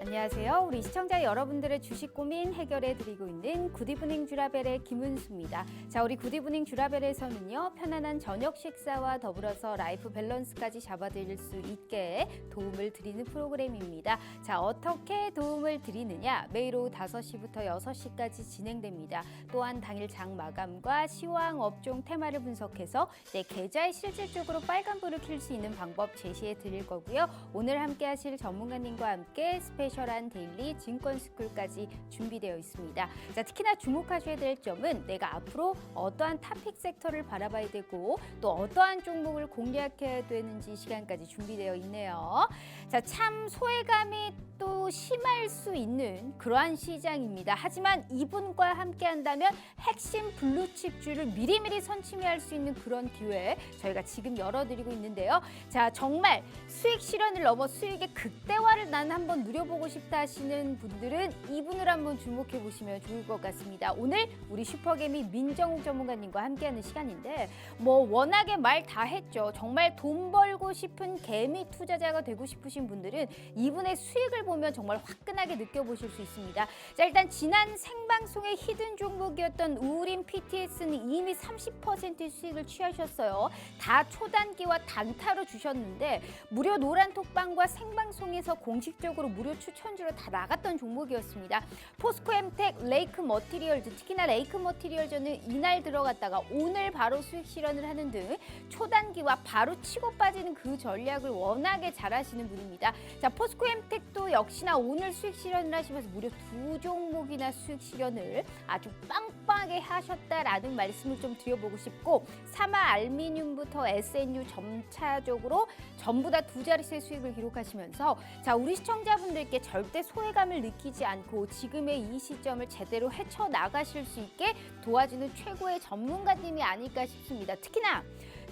안녕하세요. 우리 시청자 여러분들의 주식 고민 해결해 드리고 있는 굿이브닝 주라벨의 김은수입니다. 자, 우리 굿이브닝 주라벨에서는요, 편안한 저녁 식사와 더불어서 라이프 밸런스까지 잡아드릴 수 있게 도움을 드리는 프로그램입니다. 자, 어떻게 도움을 드리느냐? 매일 오후 5시부터 6시까지 진행됩니다. 또한 당일 장 마감과 시황 업종 테마를 분석해서 내 계좌에 실질적으로 빨간불을 켤 수 있는 방법 제시해 드릴 거고요. 오늘 함께 하실 전문가님과 함께 스페셜한 데일리 증권스쿨까지 준비되어 있습니다. 자, 특히나 주목하셔야 될 점은 내가 앞으로 어떠한 토픽 섹터를 바라봐야 되고 또 어떠한 종목을 공략해야 되는지 시간까지 준비되어 있네요. 자, 참 소외감이 또 심할 수 있는 그러한 시장입니다. 하지만 이분과 함께 한다면 핵심 블루칩주를 미리미리 선취할 수 있는 그런 기회 저희가 지금 열어드리고 있는데요. 자, 정말 수익 실현을 넘어 수익의 극대화를 난 한번 누려보고 싶다 하시는 분들은 이분을 한번 주목해 보시면 좋을 것 같습니다. 오늘 우리 슈퍼개미 민정욱 전문가님과 함께하는 시간인데 워낙에 말 다 했죠. 정말 돈 벌고 싶은 개미 투자자가 되고 싶으신 분들은 이분의 수익을 보면 정말 화끈하게 느껴보실 수 있습니다. 자, 일단 지난 생방송의 히든 종목이었던 우림 PTS는 이미 30% 수익을 취하셨어요. 다 초단기와 단타로 주셨는데 무료 노란 톡방과 생방송에서 공식적으로 무료 추천주로 다 나갔던 종목이었습니다. 포스코엠텍, 레이크 머티리얼즈, 특히나 레이크 머티리얼즈는 이날 들어갔다가 오늘 바로 수익 실현을 하는 등 초단기와 바로 치고 빠지는 그 전략을 워낙에 잘하시는 분입니다. 자, 포스코엠텍도 역시나 오늘 수익 실현을 하시면서 무려 2종목이나 수익 실현을 아주 빵빵하게 하셨다라는 말씀을 좀 드려보고 싶고, 사마 알미늄부터 SNU 점차적으로 전부 다 두 자릿수의 수익을 기록하시면서 자, 우리 시청자분들께 절대 소외감을 느끼지 않고 지금의 이 시점을 제대로 헤쳐나가실 수 있게 도와주는 최고의 전문가님이 아닐까 싶습니다. 특히나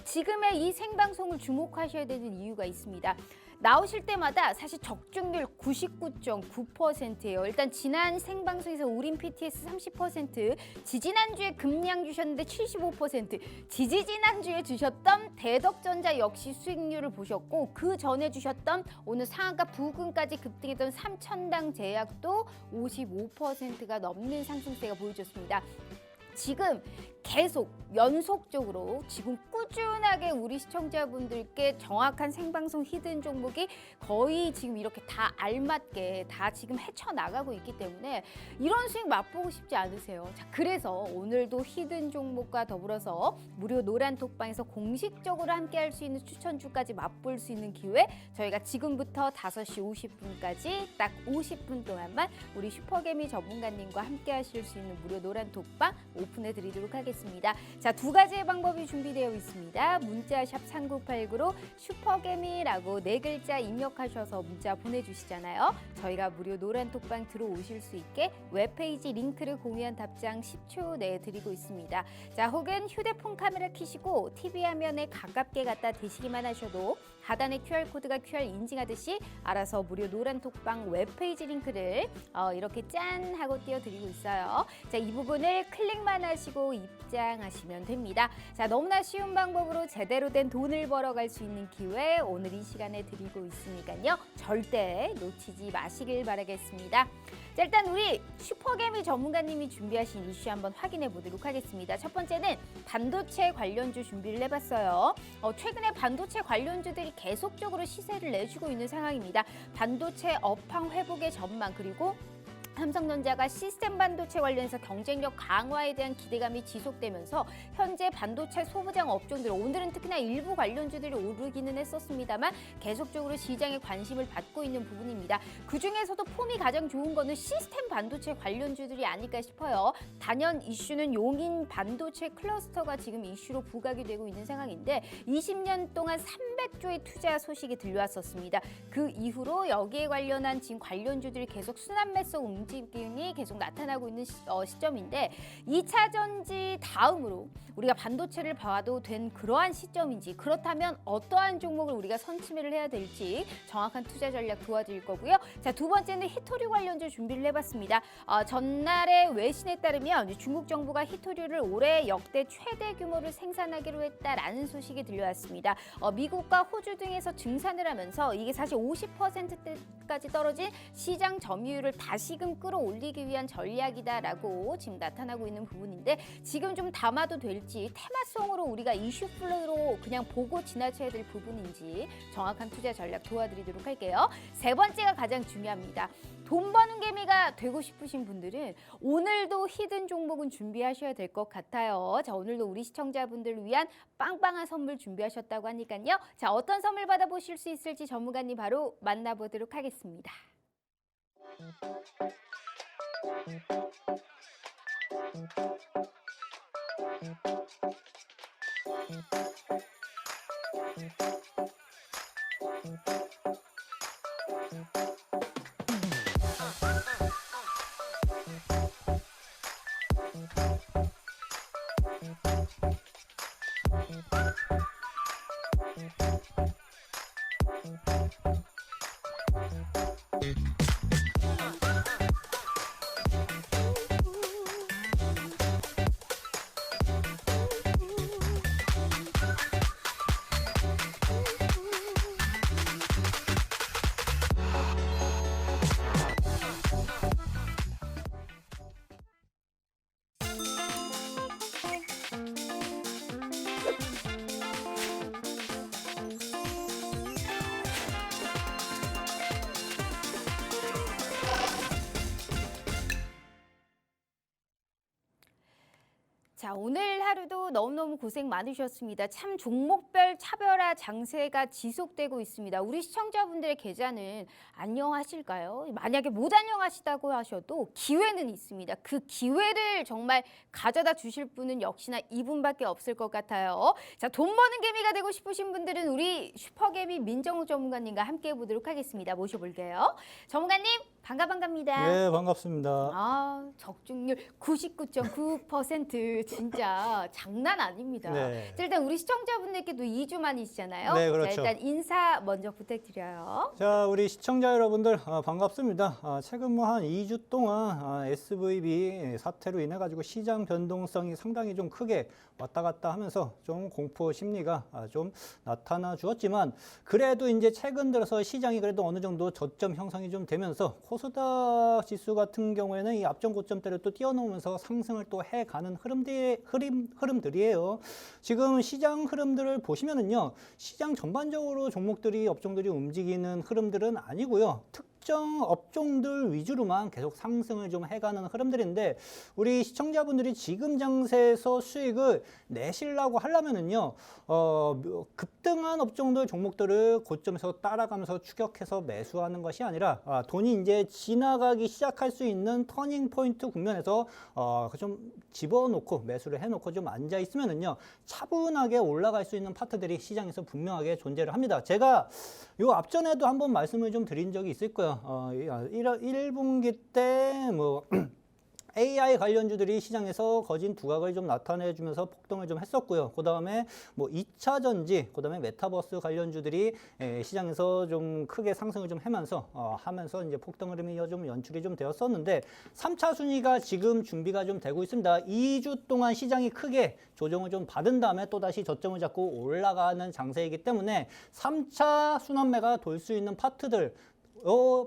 지금의 이 생방송을 주목하셔야 되는 이유가 있습니다. 나오실 때마다 사실 적중률 99.9%예요. 일단 지난 생방송에서 우림 PTS 30%, 지지난주에 금량 주셨는데 75%, 지지지난주에 주셨던 대덕전자 역시 수익률을 보셨고, 그 전에 주셨던 오늘 상한가 부근까지 급등했던 삼천당 제약도 55%가 넘는 상승세가 보여줬습니다. 지금 계속 연속적으로 지금 꾸준하게 우리 시청자분들께 정확한 생방송 히든 종목이 거의 지금 이렇게 다 알맞게 다 지금 헤쳐나가고 있기 때문에 이런 수익 맛보고 싶지 않으세요? 자, 그래서 오늘도 히든 종목과 더불어서 무료 노란 톡방에서 공식적으로 함께 할 수 있는 추천주까지 맛볼 수 있는 기회, 저희가 지금부터 5시 50분까지 딱 50분 동안만 우리 슈퍼개미 전문가님과 함께 하실 수 있는 무료 노란 톡방 오픈해 드리도록 하겠습니다. 자, 두 가지의 방법이 준비되어 있습니다. 문자 샵 3989로 슈퍼개미라고 4글자 입력하셔서 문자 보내주시잖아요. 저희가 무료 노란 톡방 들어오실 수 있게 웹페이지 링크를 공유한 답장 10초 내에 드리고 있습니다. 자, 혹은 휴대폰 카메라 켜시고 TV 화면에 가깝게 갖다 대시기만 하셔도 하단에 QR코드가 QR 인증하듯이 알아서 무료 노란 톡방 웹페이지 링크를 이렇게 짠 하고 띄워드리고 있어요. 자, 이 부분을 클릭만 하시고 입장하시면 됩니다. 자, 너무나 쉬운 방법으로 제대로 된 돈을 벌어갈 수 있는 기회 오늘 이 시간에 드리고 있으니까요. 절대 놓치지 마시길 바라겠습니다. 자, 일단 우리 슈퍼개미 전문가님이 준비하신 이슈 한번 확인해 보도록 하겠습니다. 첫 번째는 반도체 관련주 준비를 해봤어요. 최근에 반도체 관련주들이 계속적으로 시세를 내주고 있는 상황입니다. 반도체 업황 회복의 전망, 그리고 삼성전자가 시스템 반도체 관련해서 경쟁력 강화에 대한 기대감이 지속되면서 현재 반도체 소부장 업종들, 오늘은 특히나 일부 관련주들이 오르기는 했었습니다만 계속적으로 시장의 관심을 받고 있는 부분입니다. 그중에서도 폼이 가장 좋은 거는 시스템 반도체 관련주들이 아닐까 싶어요. 단연 이슈는 용인 반도체 클러스터가 지금 이슈로 부각이 되고 있는 상황인데 20년 동안 300조의 투자 소식이 들려왔었습니다. 그 이후로 여기에 관련한 지금 관련주들이 계속 순환매석 움직임이 계속 나타나고 있는 시점인데 2차 전지 다음으로 우리가 반도체를 봐도 된 그러한 시점인지, 그렇다면 어떠한 종목을 우리가 선취매를 해야 될지 정확한 투자 전략 도와드릴 거고요. 자, 두 번째는 히토류 관련주 준비를 해봤습니다. 전날의 외신에 따르면 중국 정부가 히토류를 올해 역대 최대 규모를 생산하기로 했다라는 소식이 들려왔습니다. 미국 미국과 호주 등에서 증산을 하면서 이게 사실 50%대까지 떨어진 시장 점유율을 다시금 끌어올리기 위한 전략이다라고 지금 나타나고 있는 부분인데 지금 좀 담아도 될지 테마성으로 우리가 이슈플로로 그냥 보고 지나쳐야 될 부분인지 정확한 투자 전략 도와드리도록 할게요. 세 번째가 가장 중요합니다. 돈 버는 개미가 되고 싶으신 분들은 오늘도 히든 종목은 준비하셔야 될 것 같아요. 자, 오늘도 우리 시청자분들을 위한 빵빵한 선물 준비하셨다고 하니까요. 자, 어떤 선물 받아보실 수 있을지 전문가님 바로 만나보도록 하겠습니다. 자, 오늘 하루도 너무너무 고생 많으셨습니다. 참 종목별 차별화 장세가 지속되고 있습니다. 우리 시청자분들의 계좌는 안녕하실까요? 만약에 못 안녕하시다고 하셔도 기회는 있습니다. 그 기회를 정말 가져다 주실 분은 역시나 이분밖에 없을 것 같아요. 자, 돈 버는 개미가 되고 싶으신 분들은 우리 슈퍼개미 민정우 전문가님과 함께 해보도록 하겠습니다. 모셔볼게요. 전문가님 반갑습니다. 네, 반갑습니다. 아, 적중률 99.9% 진짜 장난 아닙니다. 네. 자, 일단 우리 시청자분들께도 2주 만이시잖아요. 네, 그렇죠. 자, 일단 인사 먼저 부탁드려요. 자, 우리 시청자 여러분들 반갑습니다. 최근 뭐 한 2주 동안 SVB 사태로 인해 가지고 시장 변동성이 상당히 좀 크게 왔다 갔다 하면서 좀 공포 심리가 좀 나타나 주었지만 그래도 이제 최근 들어서 시장이 그래도 어느 정도 저점 형성이 좀 되면서 코스닥 지수 같은 경우에는 이 앞전 고점대를 또 뛰어넘으면서 상승을 또 해가는 흐름들이에요. 지금 시장 흐름들을 보시면은요, 시장 전반적으로 종목들이 업종들이 움직이는 흐름들은 아니고요. 특정 업종들 위주로만 계속 상승을 좀 해가는 흐름들인데 우리 시청자분들이 지금 장세에서 수익을 내시려고 하려면은요, 급등한 업종들 종목들을 고점에서 따라가면서 추격해서 매수하는 것이 아니라 돈이 이제 지나가기 시작할 수 있는 터닝 포인트 국면에서 좀 집어놓고 매수를 해놓고 좀 앉아 있으면은요, 차분하게 올라갈 수 있는 파트들이 시장에서 분명하게 존재를 합니다. 제가 요 앞전에도 한번 말씀을 좀 드린 적이 있을 거예요. 1분기 때 뭐 AI 관련주들이 시장에서 거진 두각을 좀 나타내주면서 폭등을 좀 했었고요. 그 다음에 뭐 2차 전지, 그 다음에 메타버스 관련주들이 시장에서 좀 크게 상승을 좀 하면서 이제 폭등 흐름이 좀 연출이 좀 되었었는데 3차 순위가 지금 준비가 좀 되고 있습니다. 2주 동안 시장이 크게 조정을 좀 받은 다음에 또다시 저점을 잡고 올라가는 장세이기 때문에 3차 순환매가 돌 수 있는 파트들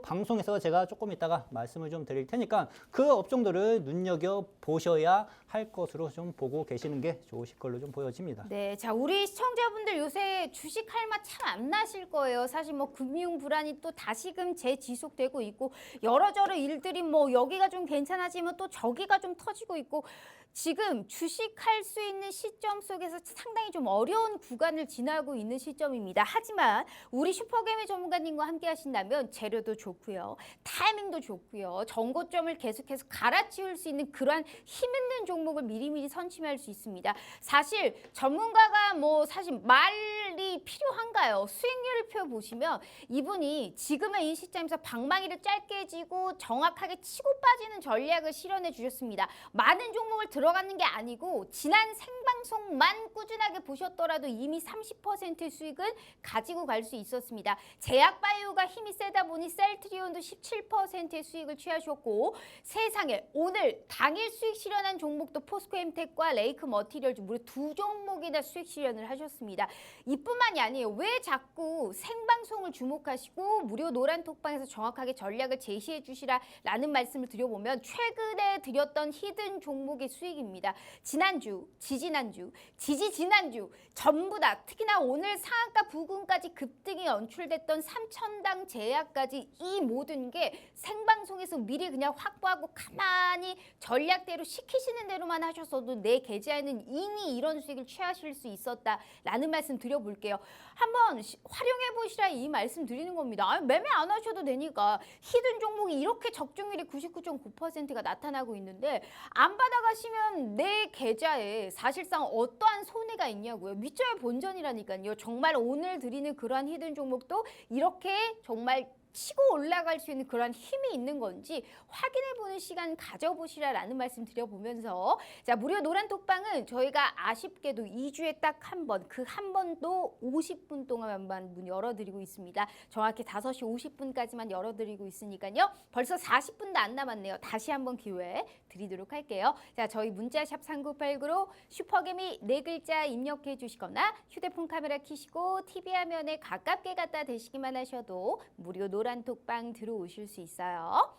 방송에서 제가 조금 이따가 말씀을 좀 드릴 테니까 그 업종들을 눈여겨 보셔야 할 것으로 좀 보고 계시는 게 좋으실 걸로 좀 보여집니다. 네, 자, 우리 시청자분들 요새 주식할 맛 참 안 나실 거예요. 사실 뭐 금융 불안이 또 다시금 재지속되고 있고 여러저러 일들이 뭐 여기가 좀 괜찮아지면 또 저기가 좀 터지고 있고 지금 주식할 수 있는 시점 속에서 상당히 좀 어려운 구간을 지나고 있는 시점입니다. 하지만 우리 슈퍼개미 전문가님과 함께 하신다면 재료도 좋고요. 타이밍도 좋고요. 정고점을 계속해서 갈아치울 수 있는 그러한 힘 있는 종목을 미리미리 선취할 수 있습니다. 사실 전문가가 뭐 사실 말이 필요한가요? 수익률표 보시면 이분이 지금의 이 시점에서 방망이를 짧게 쥐고 정확하게 치고 빠지는 전략을 실현해 주셨습니다. 많은 종목을 들어가는 게 아니고 지난 생방송만 꾸준하게 보셨더라도 이미 30%의 수익은 가지고 갈 수 있었습니다. 제약바이오가 힘이 세다 보니 셀트리온도 17%의 수익을 취하셨고 세상에 오늘 당일 수익 실현한 종목도 포스코엠텍과 레이크 머티리얼즈 무려 2종목이나 수익 실현을 하셨습니다. 이뿐만이 아니에요. 왜 자꾸 생방송을 주목하시고 무료 노란 톡방에서 정확하게 전략을 제시해 주시라라는 말씀을 드려보면 최근에 드렸던 히든 종목의 수익입니다. 지난주, 지지난주, 지지지난주 전부 다 특히나 오늘 상한가 부근까지 급등이 연출됐던 삼천당 제약까지 이 모든 게 생방송에서 미리 그냥 확보하고 가만히 전략대로 시키시는 대로만 하셨어도 내 계좌에는 이미 이런 수익을 취하실 수 있었다라는 말씀 드려볼게요. 한번 활용해 보시라 이 말씀 드리는 겁니다. 매매 안 하셔도 되니까 히든 종목이 이렇게 적중률이 99.9%가 나타나고 있는데 안 받아가시면 내 계좌에 사실상 어떠한 손해가 있냐고요. 밑져야 본전이라니까요. 정말 오늘 드리는 그러한 히든 종목도 이렇게 정말 치고 올라갈 수 있는 그런 힘이 있는 건지 확인해보는 시간 가져보시라라는 말씀 드려보면서 자 무료 노란 톡방은 저희가 아쉽게도 2주에 딱 한 번, 그 한 번도 50분 동안만 문 열어드리고 있습니다. 정확히 5시 50분까지만 열어드리고 있으니까요. 벌써 40분도 안 남았네요. 다시 한번 기회 드리도록 할게요. 자 저희 문자샵 3989로 슈퍼개미 4글자 입력해 주시거나 휴대폰 카메라 켜시고 TV 화면에 가깝게 갖다 대시기만 하셔도 무료 노란 톡방 들어오실 수 있어요.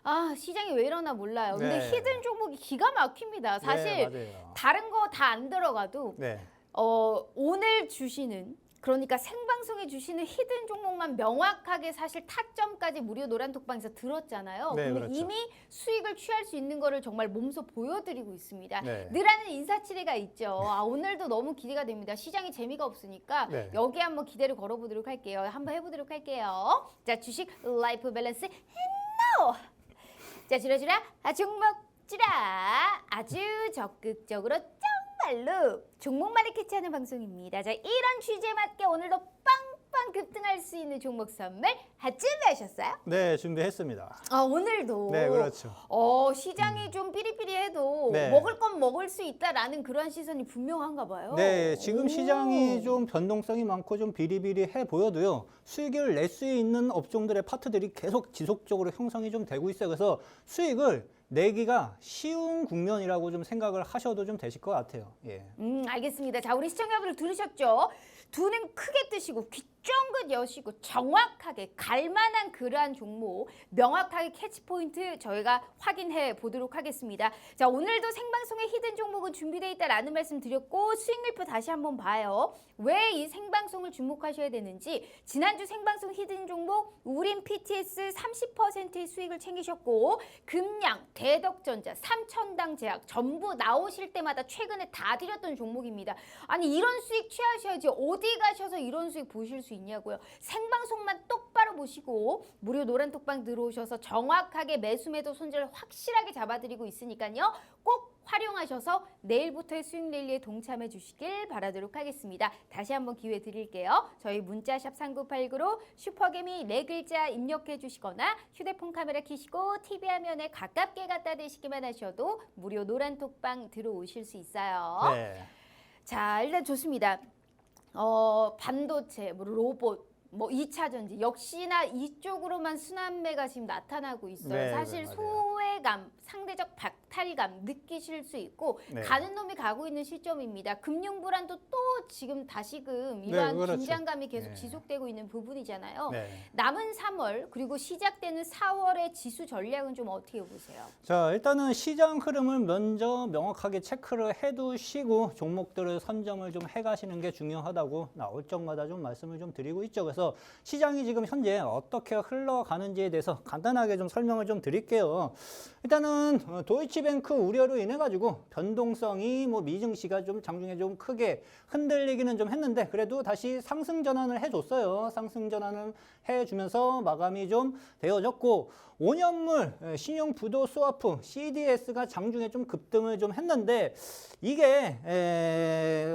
아 시장이 왜 이러나 몰라요. 근데 네. 히든 종목이 기가 막힙니다. 사실 네, 맞아요. 다른 거 다 안 들어가도 네. 오늘 주시는 그러니까 생방송에 주시는 히든 종목만 명확하게 사실 타점까지 무료 노란 톡방에서 들었잖아요. 네, 근데 그렇죠. 이미 수익을 취할 수 있는 거를 정말 몸소 보여드리고 있습니다. 네. 늘 하는 인사치레가 있죠. 오늘도 너무 기대가 됩니다. 시장이 재미가 없으니까 네. 여기 한번 기대를 걸어보도록 할게요. 한번 해보도록 할게요. 자 주식 라이프 밸런스 헬로 자 주라주라 종목 주라 아주 적극적으로 정말로 종목만을 캐치하는 방송입니다. 자 이런 취지에 맞게 오늘도 빵빵 급등할 수 있는 종목 선물 준비하셨어요? 네, 준비했습니다. 오늘도 네, 그렇죠. 시장이 좀 삐리삐리해도 네. 먹을 건 먹을 수 있다라는 그런 시선이 분명한가 봐요. 네, 지금 오. 시장이 좀 변동성이 많고 좀 비리비리해 보여도요. 수익을 낼 수 있는 업종들의 파트들이 계속 지속적으로 형성이 좀 되고 있어요. 그래서 수익을 내기가 쉬운 국면이라고 좀 생각을 하셔도 좀 되실 것 같아요. 예. 알겠습니다. 자, 우리 시청자분들 들으셨죠? 두 눈 크게 뜨시고 귀 쫑긋 여시고 정확하게 갈만한 그러한 종목 명확하게 캐치포인트 저희가 확인해 보도록 하겠습니다. 자 오늘도 생방송에 히든 종목은 준비되어 있다라는 말씀 드렸고 수익률표 다시 한번 봐요. 왜 이 생방송을 주목하셔야 되는지 지난주 생방송 히든 종목 우린 PTS 30%의 수익을 챙기셨고 금양, 대덕전자, 삼천당 제약 전부 나오실 때마다 최근에 다 드렸던 종목입니다. 아니 이런 수익 취하셔야지 어디 가셔서 이런 수익 보실 수 있냐고요. 생방송만 똑바로 보시고 무료 노란 톡방 들어오셔서 정확하게 매수 매도 손절 확실하게 잡아드리고 있으니까요. 꼭 활용하셔서 내일부터의 수익 랠리에 동참해 주시길 바라도록 하겠습니다. 다시 한번 기회 드릴게요. 저희 문자샵 3989로 슈퍼개미 4글자 입력해 주시거나 휴대폰 카메라 켜시고 TV 화면에 가깝게 갖다 대시기만 하셔도 무료 노란 톡방 들어오실 수 있어요. 네. 자 일단 좋습니다. 반도체, 로봇, 2차 전지 역시나 이쪽으로만 순환매가 지금 나타나고 있어요. 네, 사실 네, 맞아요. 소외감, 상대적 박탈감 느끼실 수 있고 네. 가는 놈이 가고 있는 시점입니다. 금융 불안도 또 지금 다시금 이러한 그렇죠. 긴장감이 계속 네. 지속되고 있는 부분이잖아요. 네. 남은 3월 그리고 시작되는 4월의 지수 전략은 좀 어떻게 보세요? 자, 일단은 시장 흐름을 먼저 명확하게 체크를 해두시고 종목들을 선점을 좀 해가시는 게 중요하다고 나올 적마다 좀 말씀을 좀 드리고 있죠. 그래서 시장이 지금 현재 어떻게 흘러가는지에 대해서 간단하게 좀 설명을 좀 드릴게요. 일단은 도이치뱅크 우려로 인해 가지고 변동성이 미증시가 좀 장중에 좀 크게 흔들리기는 좀 했는데 그래도 다시 상승 전환을 해줬어요. 상승 전환을 해주면서 마감이 좀 되어졌고 5년물 신용 부도 스와프 CDS가 장중에 좀 급등을 좀 했는데 이게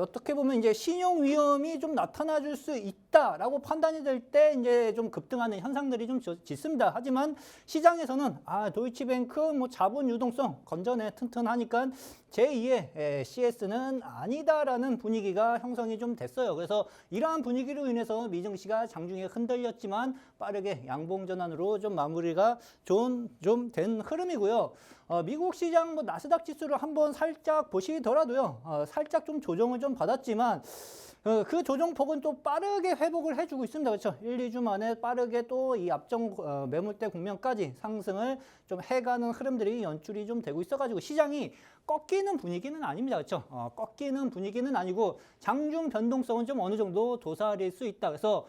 어떻게 보면 이제 신용 위험이 좀 나타나 줄 수 있다라고 판단이 될 때 이제 좀 급등하는 현상들이 좀 짙습니다. 하지만 시장에서는 도이치뱅크 뭐 자본 유동성 건전해 튼튼하니까 제2의 CS는 아니다라는 분위기가 형성이 좀 됐어요. 그래서 이러한 분위기로 인해서 미증시가 장중에 흔들렸지만 빠르게 양봉 전환으로 좀 마무리가 좀 된 흐름이고요. 미국 시장 뭐 나스닥 지수를 한번 살짝 보시더라도요. 살짝 좀 조정을 좀 받았지만 그 조정폭은 또 빠르게 회복을 해주고 있습니다. 그렇죠? 1, 2주 만에 빠르게 또 이 앞정 매물대 국면까지 상승을 좀 해가는 흐름들이 연출이 좀 되고 있어가지고 시장이 꺾이는 분위기는 아닙니다. 그렇죠? 꺾이는 분위기는 아니고 장중 변동성은 좀 어느 정도 도사릴 수 있다. 그래서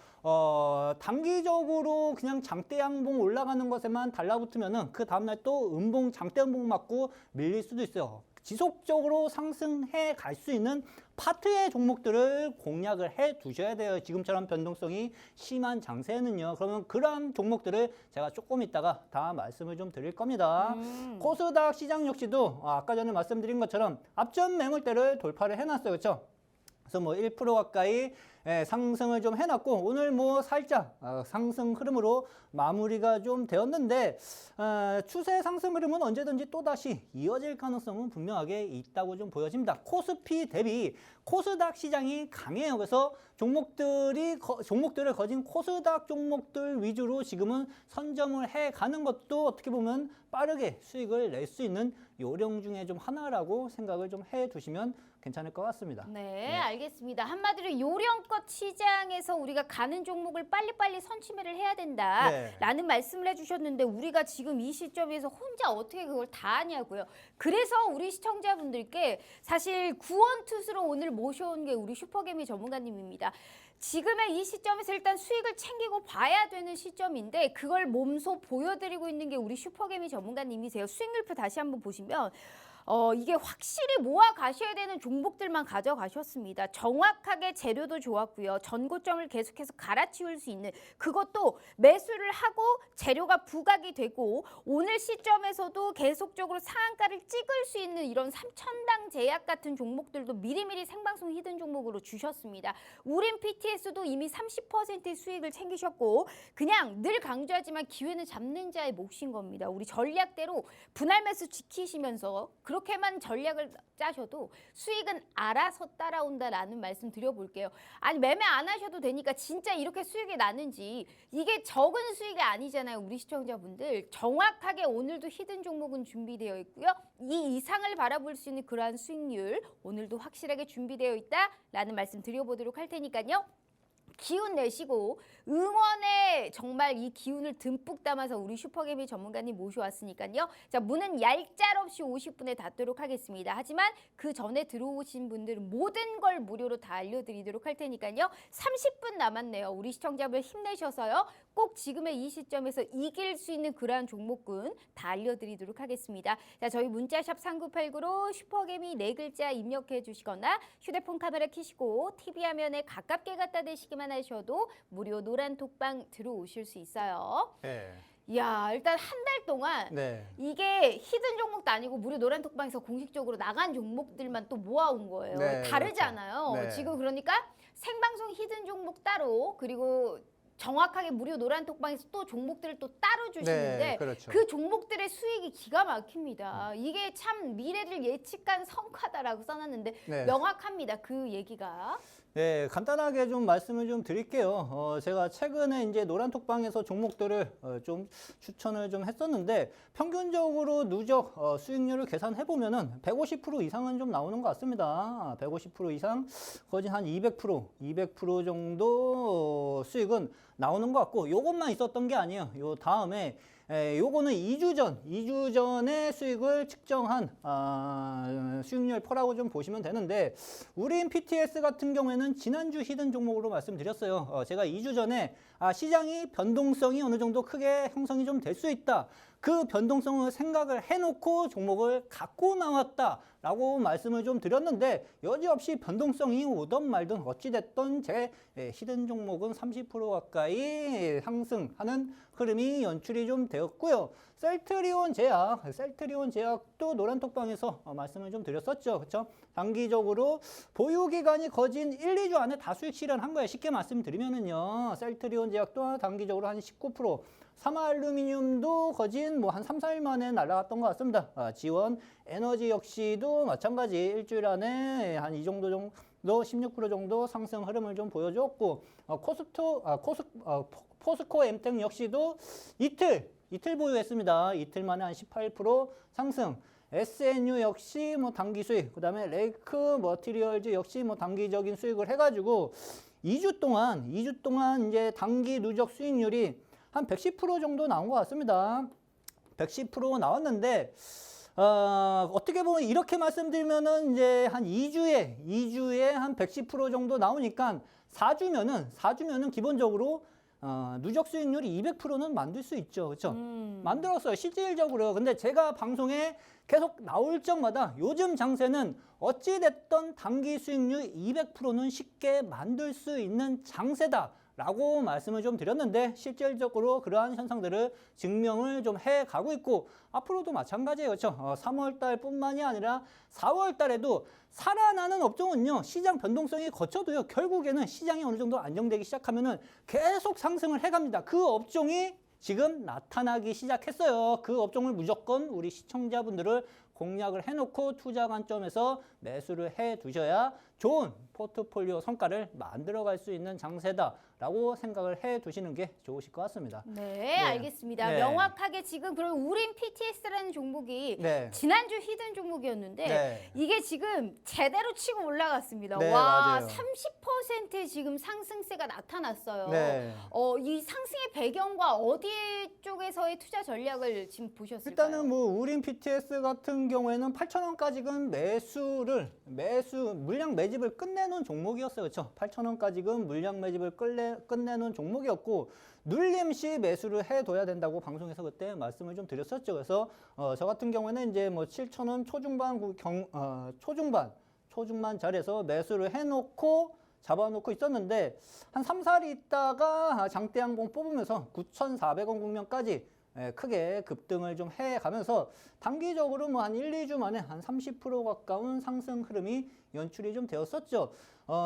단기적으로 그냥 장대 양봉 올라가는 것에만 달라붙으면은 그 다음날 또 장대 음봉 맞고 밀릴 수도 있어요. 지속적으로 상승해 갈 수 있는 파트의 종목들을 공략을 해 두셔야 돼요. 지금처럼 변동성이 심한 장세는요. 그러면 그러한 종목들을 제가 조금 있다가 다 말씀을 좀 드릴 겁니다. 코스닥 시장 역시도 아까 전에 말씀드린 것처럼 앞전 매물대를 돌파를 해놨어요. 그렇죠? 그래서 뭐 1% 가까이 상승을 좀 해놨고 오늘 뭐 살짝 상승 흐름으로 마무리가 좀 되었는데 추세 상승 흐름은 언제든지 또다시 이어질 가능성은 분명하게 있다고 좀 보여집니다. 코스피 대비 코스닥 시장이 강해요. 그래서 종목들을 거진 코스닥 종목들 위주로 지금은 선점을 해가는 것도 어떻게 보면 빠르게 수익을 낼 수 있는 요령 중에 좀 하나라고 생각을 좀 해두시면 괜찮을 것 같습니다. 네, 알겠습니다. 한마디로 요령껏 시장에서 우리가 가는 종목을 빨리빨리 선취매를 해야 된다라는 말씀을 해주셨는데 우리가 지금 이 시점에서 혼자 어떻게 그걸 다 하냐고요. 그래서 우리 시청자분들께 사실 구원투수로 오늘 모셔온 게 우리 슈퍼개미 전문가님입니다. 지금의 이 시점에서 일단 수익을 챙기고 봐야 되는 시점인데 그걸 몸소 보여드리고 있는 게 우리 슈퍼개미 전문가님이세요. 수익률표 다시 한번 보시면 이게 확실히 모아 가셔야 되는 종목들만 가져가셨습니다. 정확하게 재료도 좋았고요. 전고점을 계속해서 갈아치울 수 있는 그것도 매수를 하고 재료가 부각이 되고 오늘 시점에서도 계속적으로 상한가를 찍을 수 있는 이런 3천당 제약 같은 종목들도 미리미리 생방송 히든 종목으로 주셨습니다. 우린 PTS도 이미 30%의 수익을 챙기셨고 그냥 늘 강조하지만 기회는 잡는 자의 몫인 겁니다. 우리 전략대로 분할 매수 지키시면서 그렇게만 전략을 짜셔도 수익은 알아서 따라온다라는 말씀 드려볼게요. 아니 매매 안 하셔도 되니까 진짜 이렇게 수익이 나는지 이게 적은 수익이 아니잖아요. 우리 시청자분들 정확하게 오늘도 히든 종목은 준비되어 있고요. 이 이상을 바라볼 수 있는 그러한 수익률 오늘도 확실하게 준비되어 있다라는 말씀 드려보도록 할 테니까요. 기운 내시고 응원에 정말 이 기운을 듬뿍 담아서 우리 슈퍼개미 전문가님 모셔왔으니까요. 자, 문은 얄짤없이 50분에 닫도록 하겠습니다. 하지만 그 전에 들어오신 분들은 모든 걸 무료로 다 알려드리도록 할 테니까요. 30분 남았네요. 우리 시청자분 힘내셔서요. 꼭 지금의 이 시점에서 이길 수 있는 그러한 종목군 다 알려드리도록 하겠습니다. 자, 저희 문자샵 3989로 슈퍼개미 4글자 입력해 주시거나 휴대폰 카메라 켜시고 TV 화면에 가깝게 갖다 대시기만 하셔도 무료 노란 톡방 들어오실 수 있어요. 네. 이야, 일단 한 달 동안 이게 히든 종목도 아니고 무료 노란 톡방에서 공식적으로 나간 종목들만 또 모아온 거예요. 다르잖아요. 그렇죠. 지금 그러니까 생방송 히든 종목 따로 그리고 정확하게 무료 노란 톡방에서 또 종목들을 또 따로 주시는데 그렇죠. 그 종목들의 수익이 기가 막힙니다. 이게 참 미래를 예측한 성과다라고 써놨는데 명확합니다. 그 얘기가. 네, 간단하게 좀 말씀을 좀 드릴게요. 제가 최근에 이제 노란톡방에서 종목들을 좀 추천을 좀 했었는데 평균적으로 누적 수익률을 계산해 보면은 150% 이상은 좀 나오는 것 같습니다. 150% 이상, 거진 한 200% 정도 수익은 나오는 것 같고 요것만 있었던 게 아니에요. 요 다음에 요거는 2주 전에 수익을 측정한 수익률 퍼라고 좀 보시면 되는데 우린 PTS 같은 경우에는 지난주 히든 종목으로 말씀드렸어요. 제가 2주 전에 시장이 변동성이 어느 정도 크게 형성이 좀 될 수 있다. 그 변동성을 생각을 해놓고 종목을 갖고 나왔다라고 말씀을 좀 드렸는데 여지없이 변동성이 오든 말든 어찌됐든 제 히든 종목은 30% 가까이 상승하는 흐름이 연출이 좀 되었고요. 셀트리온 제약도 노란톡방에서 말씀을 좀 드렸었죠. 그렇죠? 단기적으로 보유 기간이 거진 1, 2주 안에 다 수익 실현한 거예요. 쉽게 말씀드리면은요. 셀트리온 제약도 단기적으로 한 19%, 사마알루미늄도 거진 뭐 한 3, 4일 만에 날아갔던 것 같습니다. 지원 에너지 역시도 마찬가지 일주일 안에 한 이 정도 16% 정도 상승 흐름을 좀 보여줬고, 포스코 엠텍 역시도 이틀 보유했습니다. 이틀 만에 한 18% 상승. SNU 역시 뭐 단기 수익, 그다음에 레이크 머티리얼즈 역시 뭐 단기적인 수익을 해가지고 2주 동안 이제 단기 누적 수익률이 한 110% 정도 나온 것 같습니다. 110% 나왔는데 어떻게 보면 이렇게 말씀드리면은 이제 한 2주에 한 110% 정도 나오니까 4주면은 기본적으로 누적 수익률이 200%는 만들 수 있죠. 그렇죠? 만들었어요. 실질적으로. 근데 제가 방송에 계속 나올 적마다 요즘 장세는 어찌 됐던 단기 수익률 200%는 쉽게 만들 수 있는 장세다. 라고 말씀을 좀 드렸는데 실질적으로 그러한 현상들을 증명을 좀 해가고 있고 앞으로도 마찬가지예요. 그렇죠? 3월 달뿐만이 아니라 4월 달에도 살아나는 업종은요. 시장 변동성이 거쳐도요. 결국에는 시장이 어느 정도 안정되기 시작하면은 계속 상승을 해갑니다. 그 업종이 지금 나타나기 시작했어요. 그 업종을 무조건 우리 시청자분들을 공략을 해놓고 투자 관점에서 매수를 해 두셔야 좋은 포트폴리오 성과를 만들어갈 수 있는 장세다라고 생각을 해 두시는 게 좋으실 것 같습니다. 네, 알겠습니다. 네. 명확하게 지금 그럼 우린 PTS라는 종목이 네. 지난주 히든 종목이었는데 네. 이게 지금 제대로 치고 올라갔습니다. 네, 와, 맞아요. 30% 지금 상승세가 나타났어요. 네. 이 상승의 배경과 어디 쪽에서의 투자 전략을 지금 보셨을까요? 일단은 뭐 우린 PTS 같은 경우에는 8,000원까지는 물량 매집을 끝내놓은 종목이었어요. 그렇죠? 8,000원까지는 물량 매집을 끝내놓은 종목이었고 눌림시 매수를 해둬야 된다고 방송에서 그때 말씀을 좀 드렸었죠. 그래서 저 같은 경우에는 이제 뭐 7,000원 초중반 자리에서 매수를 해놓고 잡아놓고 있었는데 한 3, 4일 있다가 장대 양봉 뽑으면서 9,400원 국면까지 크게 급등을 좀 해가면서 단기적으로 뭐 한 1, 2주 만에 한 30% 가까운 상승 흐름이 연출이 좀 되었었죠.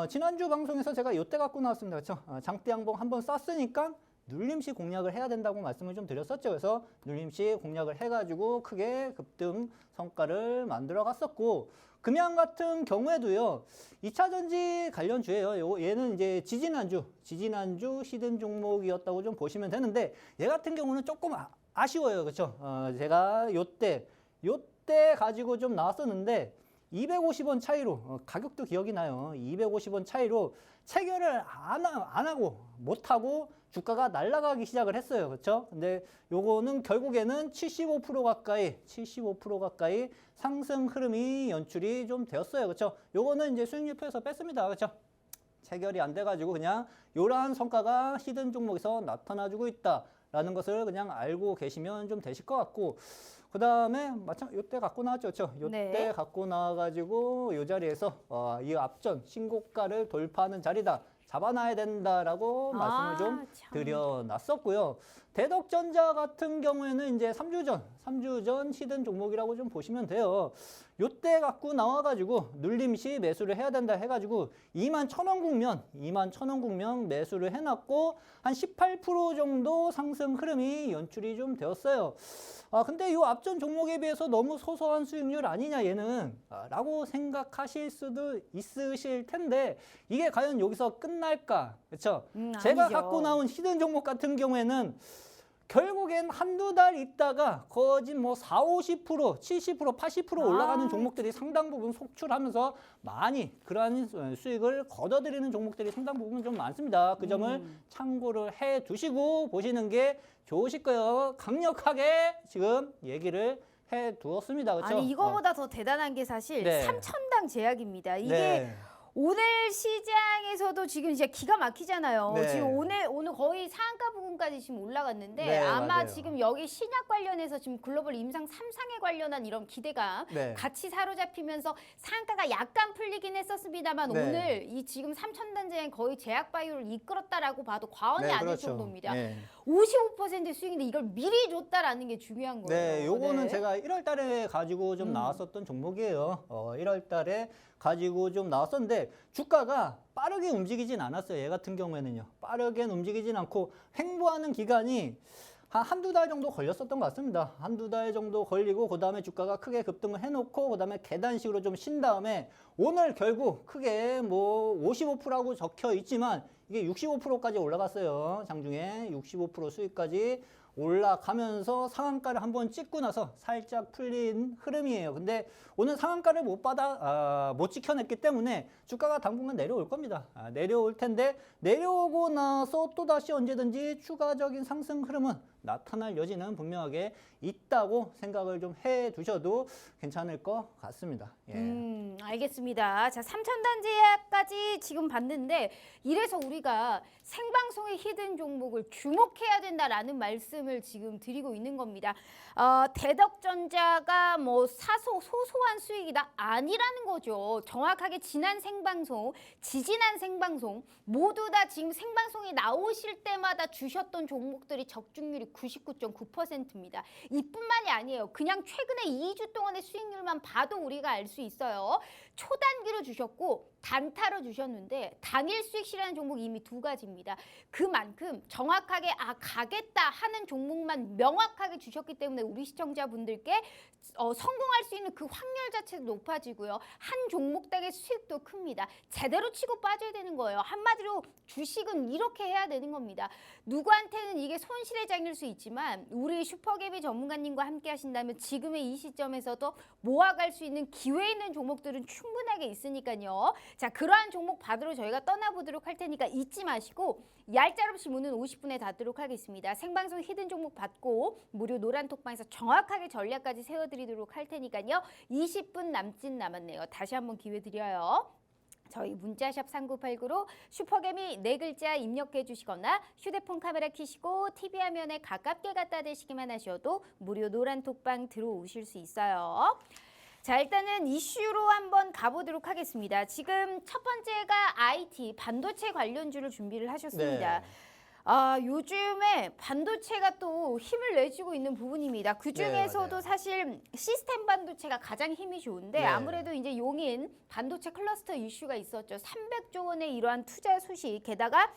지난주 방송에서 제가 이때 갖고 나왔습니다. 그렇죠? 장대 양봉 한번 쐈으니까 눌림시 공략을 해야 된다고 말씀을 좀 드렸었죠. 그래서 눌림시 공략을 해가지고 크게 급등 성과를 만들어 갔었고 금양 같은 경우에도요. 2차 전지 관련주예요. 얘는 이제 지지난주 히든 종목이었다고 좀 보시면 되는데 얘 같은 경우는 조금 아쉬워요. 그렇죠? 제가 요때 가지고 좀 나왔었는데 250원 차이로 가격도 기억이 나요. 250원 차이로 체결을 안 하고 못하고 주가가 날아가기 시작을 했어요. 그렇죠? 근데 요거는 결국에는 75% 가까이 상승 흐름이 연출이 좀 되었어요. 그렇죠? 요거는 이제 수익률표에서 뺐습니다. 그렇죠? 체결이 안 돼가지고 그냥 요러한 성과가 히든 종목에서 나타나주고 있다라는 것을 그냥 알고 계시면 좀 되실 것 같고 그 다음에 요때 갖고 나왔죠. 그렇죠? 요때 네. 갖고 나와가지고 요 자리에서 이 앞전 신고가를 돌파하는 자리다. 잡아놔야 된다라고 말씀을 좀 참. 드려놨었고요. 대덕전자 같은 경우에는 이제 3주 전 히든 종목이라고 좀 보시면 돼요. 요때 갖고 나와가지고 눌림시 매수를 해야 된다 해가지고 21,000원 국면 매수를 해놨고 한 18% 정도 상승 흐름이 연출이 좀 되었어요. 근데 요 앞전 종목에 비해서 너무 소소한 수익률 아니냐 얘는 라고 생각하실 수도 있으실 텐데 이게 과연 여기서 끝날까? 그렇죠? 제가 아니죠. 갖고 나온 히든 종목 같은 경우에는 결국엔 한두 달 있다가 거진 뭐 40, 50%, 70%, 80% 올라가는 종목들이 상당 부분 속출하면서 많이 그러한 수익을 거둬들이는 종목들이 상당 부분 좀 많습니다. 그 점을 참고를 해 두시고 보시는 게 좋으실 거예요. 강력하게 지금 얘기를 해 두었습니다. 그렇죠? 아니 이거보다 더 대단한 게 사실 네. 3천당 제약입니다. 이게 네. 오늘 시장에서도 지금 이제 기가 막히잖아요. 네. 지금 오늘 거의 상한가 부분까지 지금 올라갔는데 네, 아마 맞아요. 지금 여기 신약 관련해서 지금 글로벌 임상 3상에 관련한 이런 기대가 네. 같이 사로잡히면서 상한가가 약간 풀리긴 했었습니다만 네. 오늘 이 지금 3천 단자엔 거의 제약 바이오를 이끌었다라고 봐도 과언이 네, 아닐 그렇죠. 정도입니다. 네. 55% 수익인데 이걸 미리 줬다라는 게 중요한 거예요. 네, 요거는 네. 제가 1월 달에 가지고 좀 나왔었던 종목이에요. 1월 달에 가지고 좀 나왔었는데 주가가 빠르게 움직이진 않았어요. 얘 같은 경우에는요. 빠르게 움직이진 않고 횡보하는 기간이 한두 달 정도 걸렸었던 것 같습니다. 한두 달 정도 걸리고 그다음에 주가가 크게 급등을 해놓고 그다음에 계단식으로 좀 쉰 다음에 오늘 결국 크게 뭐 55%라고 적혀 있지만 이게 65%까지 올라갔어요. 장중에 65% 수익까지 올라가면서 상한가를 한번 찍고 나서 살짝 풀린 흐름이에요. 근데 오늘 상한가를 못 지켜냈기 때문에 주가가 당분간 내려올 겁니다. 내려올 텐데 내려오고 나서 또다시 언제든지 추가적인 상승 흐름은 나타날 여지는 분명하게 있다고 생각을 좀 해 두셔도 괜찮을 것 같습니다. 예. 알겠습니다. 자, 3,000단 제약까지 지금 봤는데 이래서 우리가 생방송의 히든 종목을 주목해야 된다라는 말씀을 지금 드리고 있는 겁니다. 대덕전자가 뭐 소소한 수익이다 아니라는 거죠. 정확하게 지난 생방송, 지지난 생방송 모두 다 지금 생방송에 나오실 때마다 주셨던 종목들이 적중률이 99.9%입니다. 이뿐만이 아니에요. 그냥 최근에 2주 동안의 수익률만 봐도 우리가 알 수 있어요. 초단기로 주셨고 단타로 주셨는데 당일 수익 실현하는 종목이 이미 2가지입니다. 그만큼 정확하게 가겠다 하는 종목만 명확하게 주셨기 때문에 우리 시청자분들께 성공할 수 있는 그 확률 자체도 높아지고요. 한 종목당의 수익도 큽니다. 제대로 치고 빠져야 되는 거예요. 한마디로 주식은 이렇게 해야 되는 겁니다. 누구한테는 이게 손실의 장일 수 있지만 우리 슈퍼개미 전문가님과 함께 하신다면 지금의 이 시점에서도 모아갈 수 있는 기회 있는 종목들은 충분하게 있으니까요. 자, 그러한 종목 받으러 저희가 떠나보도록 할 테니까 잊지 마시고 얄짤없이 문은 50분에 닫도록 하겠습니다. 생방송 히든 종목 받고 무료 노란톡방에서 정확하게 전략까지 세워드리도록 할 테니까요. 20분 남짓 남았네요. 다시 한번 기회 드려요. 저희 문자샵 3989로 슈퍼개미 4글자 입력해 주시거나 휴대폰 카메라 켜시고 TV 화면에 가깝게 갖다 대시기만 하셔도 무료 노란톡방 들어오실 수 있어요. 자, 일단은 이슈로 한번 가보도록 하겠습니다. 지금 첫 번째가 IT, 반도체 관련주를 준비를 하셨습니다. 네. 요즘에 반도체가 또 힘을 내주고 있는 부분입니다. 그 중에서도 맞아요. 사실 시스템 반도체가 가장 힘이 좋은데 네. 아무래도 이제 용인 반도체 클러스터 이슈가 있었죠. 300조 원의 이러한 투자 소식, 게다가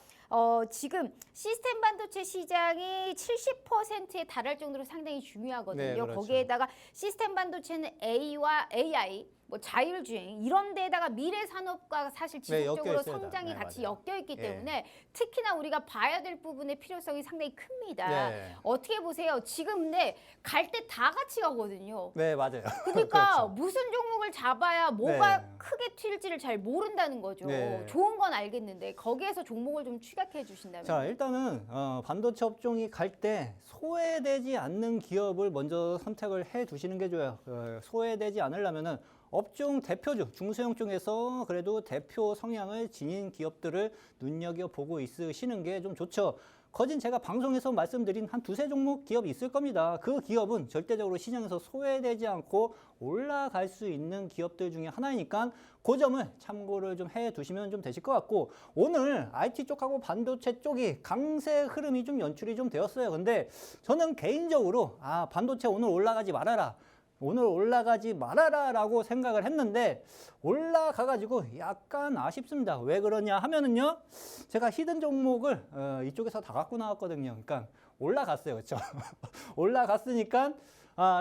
지금 시스템 반도체 시장이 70%에 달할 정도로 상당히 중요하거든요. 네, 그렇죠. 거기에다가 시스템 반도체는 A와 AI, 뭐 자율주행 이런 데다가 미래 산업과 사실 지속적으로 엮여 있어요. 성장이 네, 같이 맞아요. 엮여 있기 예. 때문에 특히나 우리가 봐야 될 부분의 필요성이 상당히 큽니다. 네. 어떻게 보세요? 지금 근데 갈 때 다 같이 가거든요. 네, 맞아요. 그러니까 그렇죠. 무슨 종목을 잡아야 뭐가 네. 크게 튈지를 잘 모른다는 거죠. 네. 좋은 건 알겠는데 거기에서 종목을 좀 추격해 주신다면. 자, 일단은 반도체 업종이 갈 때 소외되지 않는 기업을 먼저 선택을 해 두시는 게 좋아요. 소외되지 않으려면은 업종 대표주, 중소형 쪽에서 그래도 대표 성향을 지닌 기업들을 눈여겨보고 있으시는 게 좀 좋죠. 거진 제가 방송에서 말씀드린 한 2-3 종목 기업이 있을 겁니다. 그 기업은 절대적으로 시장에서 소외되지 않고 올라갈 수 있는 기업들 중에 하나이니까 그 점을 참고를 좀 해 두시면 좀 되실 것 같고, 오늘 IT 쪽하고 반도체 쪽이 강세 흐름이 좀 연출이 좀 되었어요. 근데 저는 개인적으로 반도체 오늘 올라가지 말아라. 오늘 올라가지 말아라 라고 생각을 했는데 올라가가지고 약간 아쉽습니다. 왜 그러냐 하면은요, 제가 히든 종목을 이쪽에서 다 갖고 나왔거든요. 그러니까 올라갔어요. 그렇죠? 올라갔으니까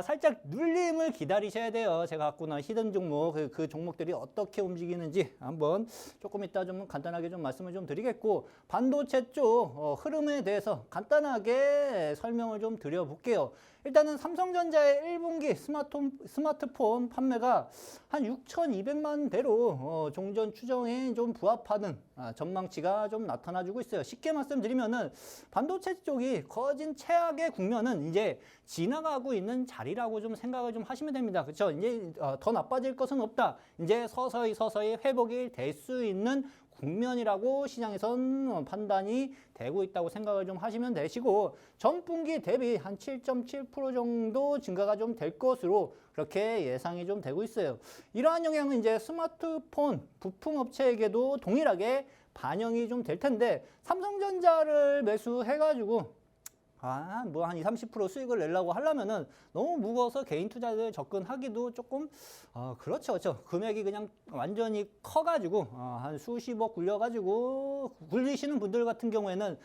살짝 눌림을 기다리셔야 돼요. 제가 갖고 나온 히든 종목, 그 종목들이 어떻게 움직이는지 한번 조금 이따 좀 간단하게 좀 말씀을 좀 드리겠고, 반도체 쪽 흐름에 대해서 간단하게 설명을 좀 드려볼게요. 일단은 삼성전자의 1분기 스마트폰 판매가 한 6,200만 대로 종전 추정에 좀 부합하는 전망치가 좀 나타나주고 있어요. 쉽게 말씀드리면은 반도체 쪽이 거진 최악의 국면은 이제 지나가고 있는 자리라고 좀 생각을 좀 하시면 됩니다. 그렇죠? 이제 더 나빠질 것은 없다. 이제 서서히 회복이 될 수 있는 국면이라고 시장에선 판단이 되고 있다고 생각을 좀 하시면 되시고, 전분기 대비 한 7.7% 정도 증가가 좀 될 것으로 그렇게 예상이 좀 되고 있어요. 이러한 영향은 이제 스마트폰 부품 업체에게도 동일하게 반영이 좀 될 텐데, 삼성전자를 매수해가지고 뭐 한 20-30% 수익을 내려고 하려면은 너무 무거워서 개인 투자들 접근하기도 조금 그렇죠. 금액이 그냥 완전히 커가지고 한 수십억 굴려가지고 굴리시는 분들 같은 경우에는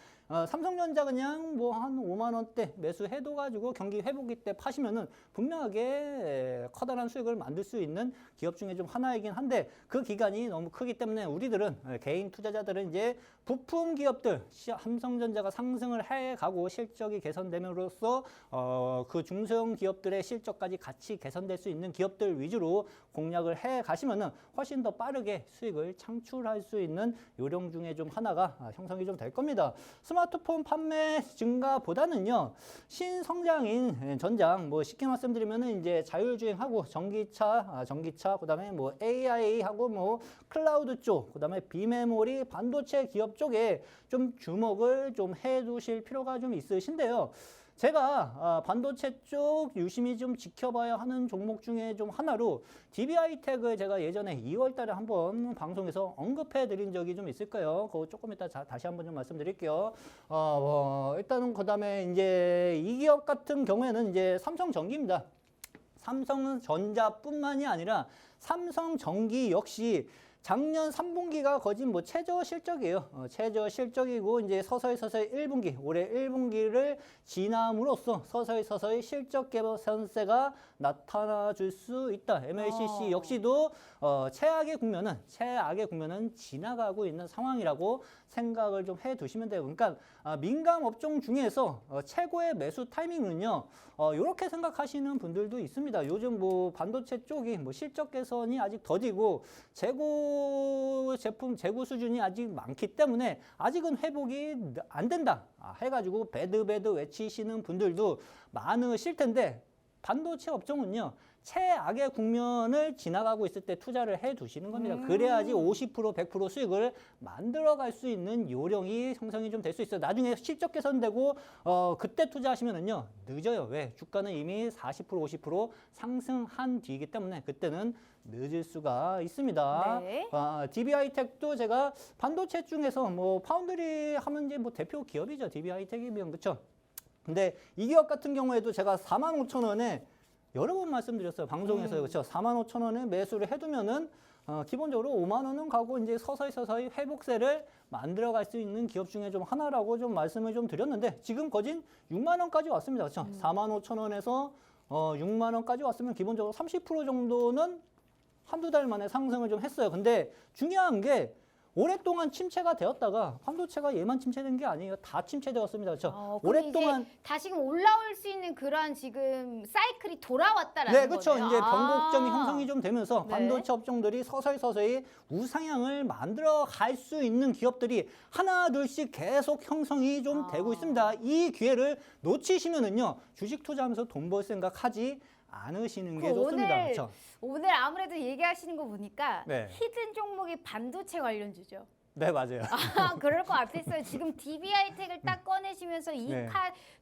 삼성전자 그냥 뭐 한 5만 원대 매수해도 가지고 경기 회복기 때 파시면은 분명하게 커다란 수익을 만들 수 있는 기업 중에 좀 하나이긴 한데 그 기간이 너무 크기 때문에 우리들은 개인 투자자들은 이제 부품 기업들 삼성전자가 상승을 해가고 실적이 개선됨으로써 그 중소형 기업들의 실적까지 같이 개선될 수 있는 기업들 위주로 공략을 해 가시면은 훨씬 더 빠르게 수익을 창출할 수 있는 요령 중에 좀 하나가 형성이 좀 될 겁니다. 스마트폰 판매 증가보다는요, 신성장인 전장, 뭐 쉽게 말씀드리면은 이제 자율주행하고 전기차, 그다음에 뭐 AI하고 뭐 클라우드 쪽, 그다음에 비메모리 반도체 기업 쪽에 좀 주목을 좀 해두실 필요가 좀 있으신데요. 제가 반도체 쪽 유심히 좀 지켜봐야 하는 종목 중에 좀 하나로 DB하이텍을 제가 예전에 2월 달에 한번 방송에서 언급해 드린 적이 좀 있을 거예요. 그거 조금 이따 다시 한번 좀 말씀드릴게요. 일단은 그다음에 이제 이 기업 같은 경우에는 이제 삼성전기입니다. 삼성전자뿐만이 아니라 삼성전기 역시 작년 3분기가 거진 뭐 최저 실적이에요. 최저 실적이고 이제 서서히 1분기, 올해 1분기를 지남으로써 서서히 실적 개선세가 나타나 줄 수 있다. MLCC 역시도 최악의 국면은 지나가고 있는 상황이라고 생각을 좀 해두시면 돼요. 그러니까 민감 업종 중에서 최고의 매수 타이밍은요. 이렇게 생각하시는 분들도 있습니다. 요즘 뭐 반도체 쪽이 뭐 실적 개선이 아직 더디고 제품 재고 수준이 아직 많기 때문에 아직은 회복이 안 된다 해가지고 배드 외치시는 분들도 많으실 텐데 반도체 업종은요. 최악의 국면을 지나가고 있을 때 투자를 해 두시는 겁니다. 그래야지 50%, 100% 수익을 만들어갈 수 있는 요령이 형성이 좀 될 수 있어요. 나중에 실적 개선되고 그때 투자하시면은요 늦어요. 왜? 주가는 이미 40%, 50% 상승한 뒤이기 때문에 그때는 늦을 수가 있습니다. 네. DB하이텍도 제가 반도체 중에서 뭐 파운드리 하면 이제 뭐 대표 기업이죠. DB하이텍이면 그렇죠. 근데 이 기업 같은 경우에도 제가 45,000원에 여러 번 말씀드렸어요. 방송에서요. 그렇죠. 45,000원에 매수를 해두면은 기본적으로 5만 원은 가고 이제 서서히 회복세를 만들어 갈 수 있는 기업 중에 좀 하나라고 좀 말씀을 좀 드렸는데 지금 거진 6만 원까지 왔습니다. 그렇죠. 45,000원에서 6만 원까지 왔으면 기본적으로 30% 정도는 한두 달 만에 상승을 좀 했어요. 근데 중요한 게 오랫동안 침체가 되었다가 반도체가 얘만 침체된 게 아니에요. 다 침체되었습니다. 그렇죠? 오랫동안 이제 다시금 올라올 수 있는 그러한 지금 사이클이 돌아왔다라는 네, 그렇죠. 거네요. 이제 변곡점이 형성이 좀 되면서 네. 반도체 업종들이 서서히 우상향을 만들어 갈 수 있는 기업들이 하나 둘씩 계속 형성이 좀 되고 있습니다. 이 기회를 놓치시면은요. 주식 투자하면서 돈 벌 생각하지 않으시는 게 좋습니다. 그렇죠? 오늘 아무래도 얘기하시는 거 보니까 네. 히든 종목이 반도체 관련주죠. 네, 맞아요. 그럴 것 같았어요. 지금 DB하이텍을 딱 꺼내시면서 네.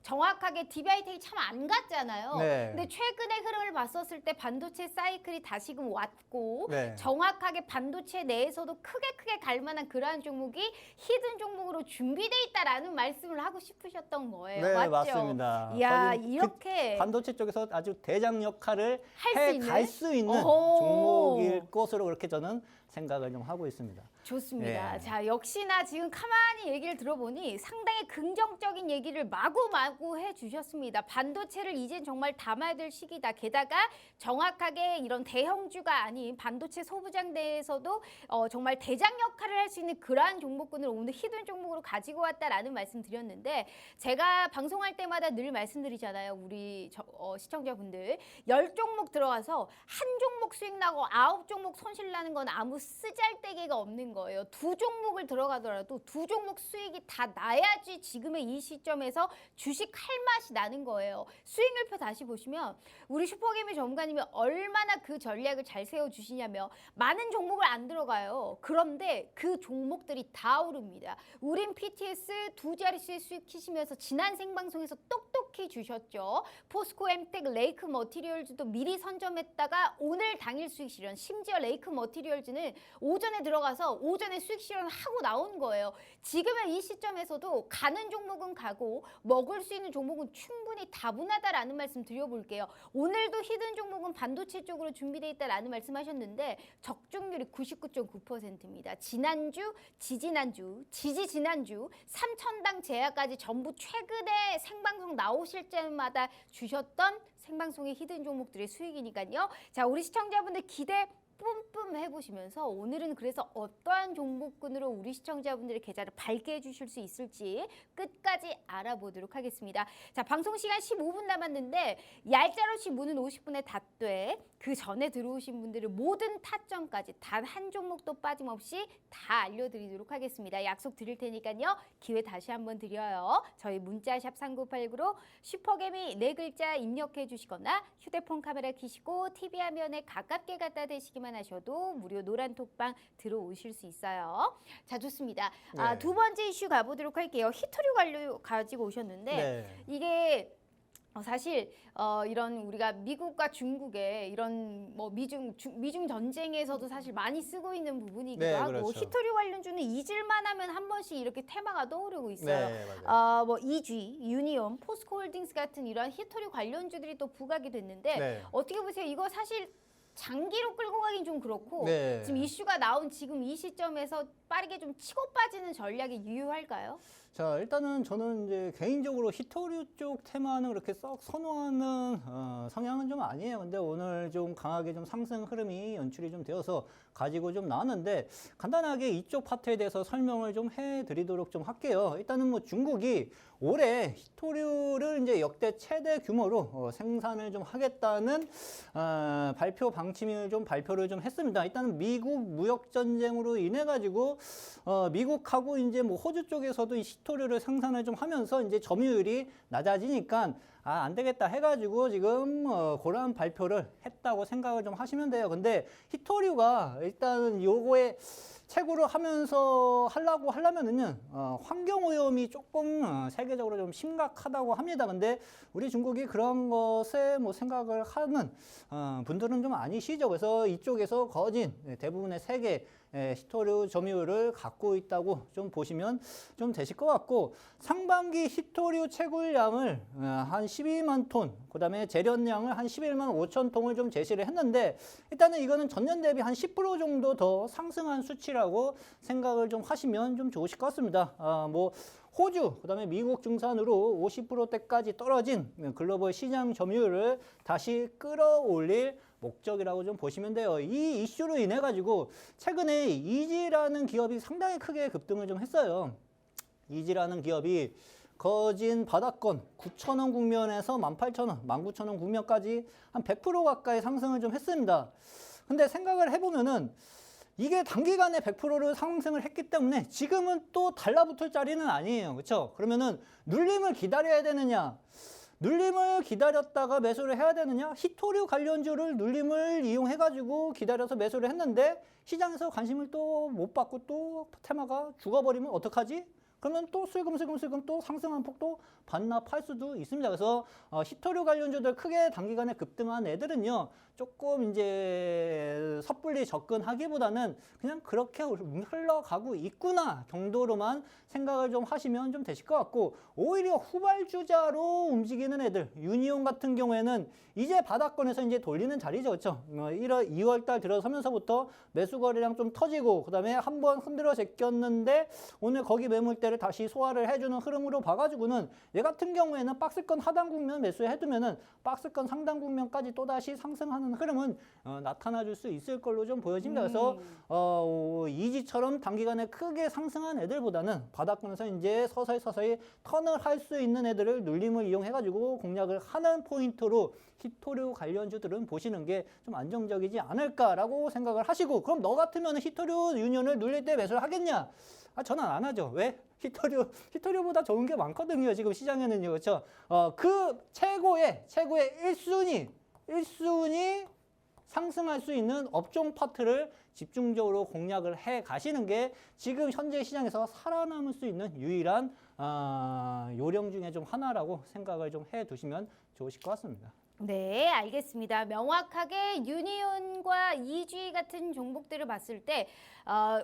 정확하게 DB하이텍이 참 안 갔잖아요. 네. 근데 최근의 흐름을 봤었을 때 반도체 사이클이 다시금 왔고 네. 정확하게 반도체 내에서도 크게 갈 만한 그러한 종목이 히든 종목으로 준비돼 있다라는 말씀을 하고 싶으셨던 거예요. 네, 맞죠? 맞습니다. 이야, 거진 이렇게 반도체 쪽에서 아주 대장 역할을 할 수 해 있는? 갈 수 있는 오호. 종목일 것으로 그렇게 저는 생각을 좀 하고 있습니다. 좋습니다. 예. 자, 역시나 지금 가만히 얘기를 들어보니 상당히 긍정적인 얘기를 마구마구 해주셨습니다. 반도체를 이젠 정말 담아야 될 시기다. 게다가 정확하게 이런 대형주가 아닌 반도체 소부장대에서도 정말 대장 역할을 할 수 있는 그러한 종목군을 오늘 히든 종목으로 가지고 왔다라는 말씀 드렸는데 제가 방송할 때마다 늘 말씀드리잖아요. 우리 시청자분들 10종목 들어가서 한 종목 수익 나고 9종목 손실 나는 건 아무 쓰잘데기가 없는 거예요. 2종목을 들어가더라도 2종목 수익이 다 나야지 지금의 이 시점에서 주식할 맛이 나는 거예요. 수익률표 다시 보시면 우리 슈퍼게임의 전문가님이 얼마나 그 전략을 잘 세워주시냐면 많은 종목을 안 들어가요. 그런데 그 종목들이 다 오릅니다. 우린 PTS 두 자릿수의 수익 키시면서 지난 생방송에서 똑똑 톡톡히 주셨죠. 포스코, 엠텍, 레이크 머티리얼즈도 미리 선점했다가 오늘 당일 수익 실현, 심지어 레이크 머티리얼즈는 오전에 들어가서 오전에 수익 실현하고 나온 거예요. 지금의 이 시점에서도 가는 종목은 가고 먹을 수 있는 종목은 충분히 다분하다라는 말씀 드려볼게요. 오늘도 히든 종목은 반도체 쪽으로 준비되어 있다라는 말씀하셨는데 적중률이 99.9%입니다. 지난주, 지지난주, 지지지난주 3,000당 제야까지 전부 최근에 생방송 나오실 때마다 주셨던 생방송의 히든 종목들의 수익이니까요. 자, 우리 시청자분들 기대 뿜뿜 해보시면서 오늘은 그래서 어떠한 종목군으로 우리 시청자분들의 계좌를 밝게 해주실 수 있을지 끝까지 알아보도록 하겠습니다. 자, 방송 시간 15분 남았는데 얄짤없이 문은 50분에 닫되 그 전에 들어오신 분들은 모든 타점까지 단 한 종목도 빠짐없이 다 알려드리도록 하겠습니다. 약속 드릴 테니까요. 기회 다시 한번 드려요. 저희 문자샵 3989로 슈퍼개미 4글자 입력해 주시거나 휴대폰 카메라 켜시고 TV 화면에 가깝게 갖다 대시기만 하셔도 무료 노란 톡방 들어오실 수 있어요. 자, 좋습니다. 네. 두 번째 이슈 가보도록 할게요. 히토류 관료 가지고 오셨는데 네. 이게 사실 이런 우리가 미국과 중국의 이런 뭐 미중 전쟁에서도 사실 많이 쓰고 있는 부분이기도 네, 하고 그렇죠. 히토류 관련주는 잊을만 하면 한 번씩 이렇게 테마가 떠오르고 있어요. 네, 맞아요. 뭐 EG, 유니온, 포스코홀딩스 같은 이런 히토류 관련주들이 또 부각이 됐는데 네. 어떻게 보세요? 이거 사실 장기로 끌고 가긴 좀 그렇고 네. 지금 이슈가 나온 지금 이 시점에서 빠르게 좀 치고 빠지는 전략이 유효할까요? 자, 일단은 저는 이제 개인적으로 히토류 쪽 테마는 그렇게 썩 선호하는 성향은 좀 아니에요. 근데 오늘 좀 강하게 좀 상승 흐름이 연출이 좀 되어서 가지고 좀 나왔는데 간단하게 이쪽 파트에 대해서 설명을 좀 해드리도록 좀 할게요. 일단은 뭐 중국이 올해 히토류를 이제 역대 최대 규모로 생산을 좀 하겠다는 발표 방침을 좀 발표를 좀 했습니다. 일단은 미국 무역 전쟁으로 인해 가지고 미국하고 이제 뭐 호주 쪽에서도 이 히토류를 생산을 좀 하면서 이제 점유율이 낮아지니까 안 되겠다 해가지고 지금 그런 발표를 했다고 생각을 좀 하시면 돼요. 근데 히토류가 일단 요거에 채굴을 하면서 하려면은요, 환경오염이 조금 세계적으로 좀 심각하다고 합니다. 근데 우리 중국이 그런 것에 뭐 생각을 하는 분들은 좀 아니시죠. 그래서 이쪽에서 거진 대부분의 세계 히토류 점유율을 갖고 있다고 좀 보시면 좀 되실 것 같고, 상반기 히토류 채굴량을 한 12만 톤, 그 다음에 재련량을 한 11만 5천 통을 좀 제시를 했는데, 일단은 이거는 전년 대비 한 10% 정도 더 상승한 수치라고 생각을 좀 하시면 좀 좋으실 것 같습니다. 뭐 호주, 그 다음에 미국 중산으로 50%대까지 떨어진 글로벌 시장 점유율을 다시 끌어올릴 목적이라고 좀 보시면 돼요. 이 이슈로 인해 가지고 최근에 이지라는 기업이 상당히 크게 급등을 좀 했어요. 이지라는 기업이 거진 바닥권 9,000원 국면에서 18,000원, 19,000원 국면까지 한 100% 가까이 상승을 좀 했습니다. 근데 생각을 해보면은 이게 단기간에 100%를 상승을 했기 때문에 지금은 또 달라붙을 자리는 아니에요. 그렇죠? 그러면은 눌림을 기다려야 되느냐? 눌림을 기다렸다가 매수를 해야 되느냐? 히토류 관련주를 눌림을 이용해가지고 기다려서 매수를 했는데 시장에서 관심을 또 못 받고 또 테마가 죽어버리면 어떡하지? 그러면 또 슬금슬금 또 상승한 폭도 반납할 수도 있습니다. 그래서 히토류 관련주들 크게 단기간에 급등한 애들은요, 조금 이제 섣불리 접근하기보다는 그냥 그렇게 흘러가고 있구나 정도로만 생각을 좀 하시면 좀 되실 것 같고, 오히려 후발주자로 움직이는 애들, 유니온 같은 경우에는 이제 바닥권에서 이제 돌리는 자리죠. 그렇죠? 2월 달 들어서면서부터 매수 거래량 좀 터지고, 그 다음에 한번 흔들어 제꼈는데 오늘 거기 매물대를 다시 소화를 해주는 흐름으로 봐가지고는 얘 같은 경우에는 박스권 하단 국면 매수해두면은 박스권 상단 국면까지 또다시 상승하는 흐름은 나타나 줄 수 있을 걸로 좀 보여집니다. 그래서 이지처럼 단기간에 크게 상승한 애들보다는 바닥권에서 이제 서서히 턴을 할 수 있는 애들을 눌림을 이용해가지고 공략을 하는 포인트로 히토류 관련주들은 보시는 게 좀 안정적이지 않을까라고 생각을 하시고, 그럼 너 같으면 히토류 유니온을 눌릴 때 매수를 하겠냐? 저는 안 하죠. 왜? 히토류보다 좋은 게 많거든요. 지금 시장에는요. 그렇죠? 그 최고의 1순위 상승할 수 있는 업종 파트를 집중적으로 공략을 해 가시는 게 지금 현재 시장에서 살아남을 수 있는 유일한 요령 중에 좀 하나라고 생각을 좀 해두시면 좋으실 것 같습니다. 네, 알겠습니다. 명확하게 유니온과 EG 같은 종목들을 봤을 때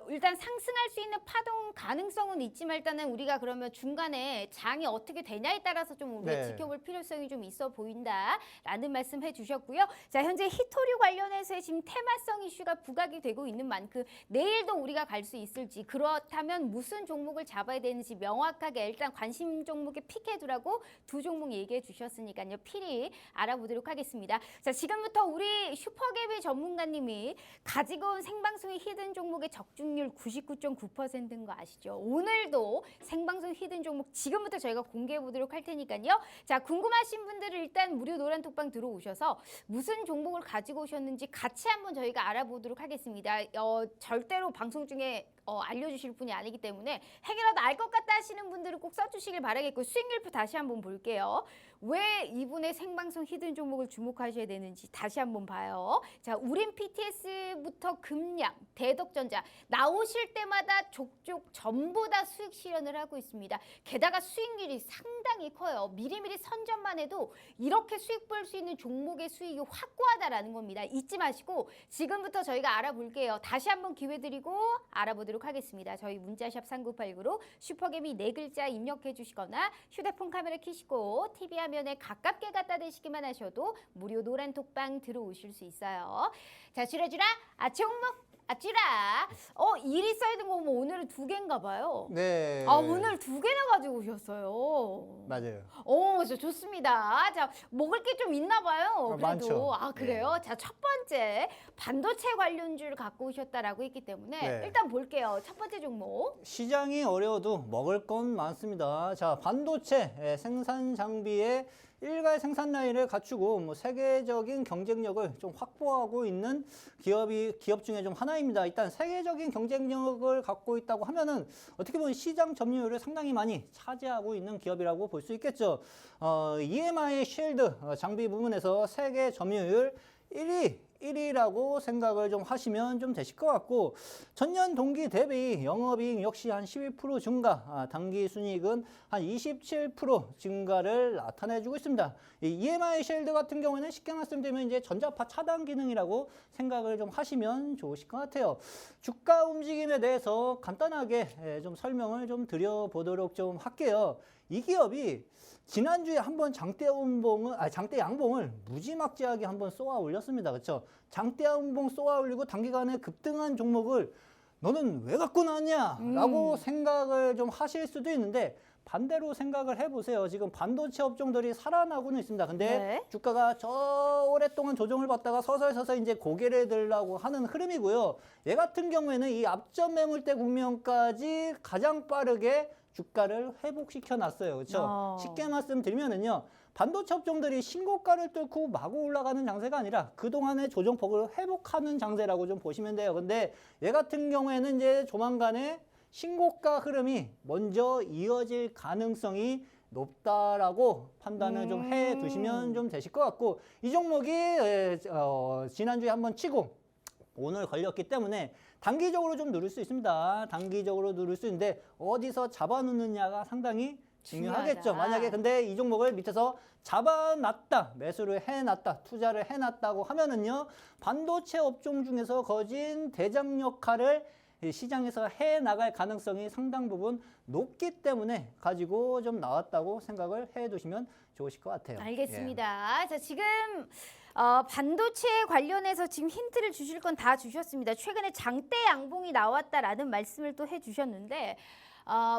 일단 상승할 수 있는 파동 가능성은 있지만 일단은 우리가 그러면 중간에 장이 어떻게 되냐에 따라서 좀 우리가 네. 지켜볼 필요성이 좀 있어 보인다라는 말씀 해주셨고요. 자, 현재 히토류 관련해서 지금 테마성 이슈가 부각이 되고 있는 만큼 내일도 우리가 갈 수 있을지 그렇다면 무슨 종목을 잡아야 되는지 명확하게 일단 관심 종목에 픽해두라고 두 종목 얘기해 주셨으니까요. 필히 알아보도록 하겠습니다. 자, 지금부터 우리 슈퍼갭의 전문가님이 가지고 온 생방송의 히든 종목의 적중률 99.9%인 거 아시죠? 오늘도 생방송 히든 종목 지금부터 저희가 공개해 보도록 할 테니까요. 자, 궁금하신 분들은 일단 무료 노란톡방 들어오셔서 무슨 종목을 가지고 오셨는지 같이 한번 저희가 알아보도록 하겠습니다. 절대로 방송 중에 알려주실 분이 아니기 때문에 해결하다 알 것 같다 하시는 분들은 꼭 써주시길 바라겠고 수익률표 다시 한번 볼게요. 왜 이분의 생방송 히든 종목을 주목하셔야 되는지 다시 한번 봐요. 자, 우린 PTS부터 금양, 대덕전자 나오실 때마다 족족 전부 다 수익 실현을 하고 있습니다. 게다가 수익률이 상당히 커요. 미리미리 선전만 해도 이렇게 수익 볼 수 있는 종목의 수익이 확고하다라는 겁니다. 잊지 마시고 지금부터 저희가 알아볼게요. 다시 한번 기회 드리고 알아보도록 하겠습니다. 저희 문자샵 3989로 슈퍼개미 4글자 입력해 주시거나 휴대폰 카메라 켜시고 TV 화면에 가깝게 갖다 대시기만 하셔도 무료 노란 톡방 들어오실 수 있어요. 자, 주라주라 종목 주라. 일이 쌓이는 거 보면 오늘은 2개인가 봐요. 네. 오늘 2개나 가지고 오셨어요. 맞아요. 좋습니다. 자, 먹을 게 좀 있나 봐요. 그래도. 많죠. 그래요? 자, 첫 번째 반도체 관련주를 갖고 오셨다라고 했기 때문에 네. 일단 볼게요. 첫 번째 종목. 시장이 어려워도 먹을 건 많습니다. 자, 반도체 생산 장비의 일괄 생산 라인을 갖추고 세계적인 경쟁력을 좀 확보하고 있는 기업 중에 좀 하나입니다. 일단 세계적인 경쟁력을 갖고 있다고 하면은 어떻게 보면 시장 점유율을 상당히 많이 차지하고 있는 기업이라고 볼 수 있겠죠. EMI 쉴드 장비 부문에서 세계 점유율 1위라고 생각을 좀 하시면 좀 되실 것 같고 전년 동기 대비 영업이익 역시 한 12% 증가, 당기 순이익은 한 27% 증가를 나타내주고 있습니다. 이 EMI 쉴드 같은 경우에는 쉽게 말씀드리면 이제 전자파 차단 기능이라고 생각을 좀 하시면 좋으실 것 같아요. 주가 움직임에 대해서 간단하게 좀 설명을 좀 드려보도록 좀 할게요. 이 기업이 지난주에 한번 장대 양봉을 무지막지하게 한번 쏘아 올렸습니다. 그렇죠? 장대 양봉 쏘아 올리고 단기간에 급등한 종목을 너는 왜 갖고 나왔냐? 라고 생각을 좀 하실 수도 있는데 반대로 생각을 해보세요. 지금 반도체 업종들이 살아나고는 있습니다. 근데 네. 주가가 저 오랫동안 조정을 받다가 서서히 이제 고개를 들라고 하는 흐름이고요. 얘 같은 경우에는 이 앞전 매물대 국면까지 가장 빠르게 주가를 회복시켜 놨어요. 그렇죠? 쉽게 말씀드리면은요. 반도체 업종들이 신고가를 뚫고 마구 올라가는 장세가 아니라 그동안의 조정폭을 회복하는 장세라고 좀 보시면 돼요. 근데 얘 같은 경우에는 이제 조만간에 신고가 흐름이 먼저 이어질 가능성이 높다라고 판단을 좀 해 두시면 좀 되실 것 같고 이 종목이 지난주에 한번 치고 오늘 걸렸기 때문에 단기적으로 좀 누를 수 있습니다. 단기적으로 누를 수 있는데 어디서 잡아놓느냐가 상당히 중요하겠죠. 중요하다. 만약에 근데 이 종목을 밑에서 잡아놨다, 매수를 해놨다, 투자를 해놨다고 하면은요, 반도체 업종 중에서 거진 대장 역할을 시장에서 해나갈 가능성이 상당 부분 높기 때문에 가지고 좀 나왔다고 생각을 해두시면 좋으실 것 같아요. 알겠습니다. 자, 지금 반도체 관련해서 지금 힌트를 주실 건 다 주셨습니다. 최근에 장대 양봉이 나왔다라는 말씀을 또 해주셨는데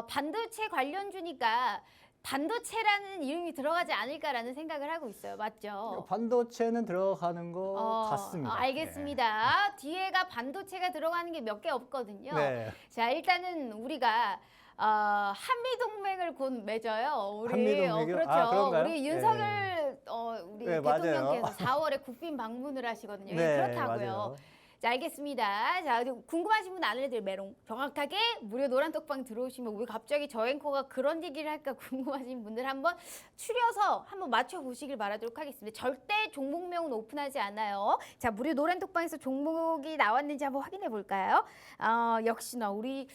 반도체 관련주니까 반도체라는 이름이 들어가지 않을까라는 생각을 하고 있어요. 맞죠? 반도체는 들어가는 것 같습니다. 알겠습니다. 뒤에가 반도체가 들어가는 게 몇 개 없거든요. 네. 자, 일단은 우리가 한미동맹을 곧 맺어요. 우리 한미동맹이요? 그렇죠. 그런가요? 우리 윤석열 우리 네, 대통령께서 맞아요. 4월에 국빈 방문을 하시거든요. 네, 그렇다고요. 맞아요. 자, 알겠습니다. 자, 궁금하신 분 알려드릴 메롱. 정확하게 무료 노란 톡방 들어오시면 왜 갑자기 저 앵커가 그런 얘기를 할까 궁금하신 분들 한번 추려서 한번 맞춰보시길 바라도록 하겠습니다. 절대 종목명은 오픈하지 않아요. 자, 무료 노란 톡방에서 종목이 나왔는지 한번 확인해 볼까요? 역시나 우리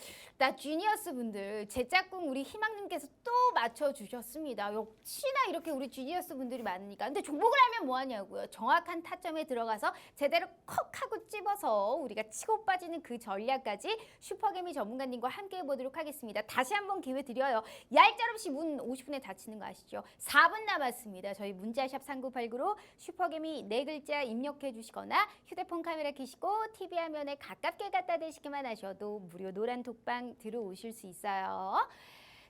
주니어스 분들, 제 짝꿍 우리 희망님께서 또 맞춰주셨습니다. 역시나 이렇게 우리 주니어스 분들이 많으니까. 근데 종목을 하면 뭐하냐고요. 정확한 타점에 들어가서 제대로 콕 하고 찝어서 우리가 치고 빠지는 그 전략까지 슈퍼개미 전문가님과 함께 해보도록 하겠습니다. 다시 한번 기회 드려요. 얄짤없이 문 50분에 닫히는 거 아시죠? 4분 남았습니다. 저희 문자샵 3989로 슈퍼개미 4글자 입력해 주시거나 휴대폰 카메라 켜시고 TV 화면에 가깝게 갖다 대시기만 하셔도 무료 노란 톡방 들어오실 수 있어요.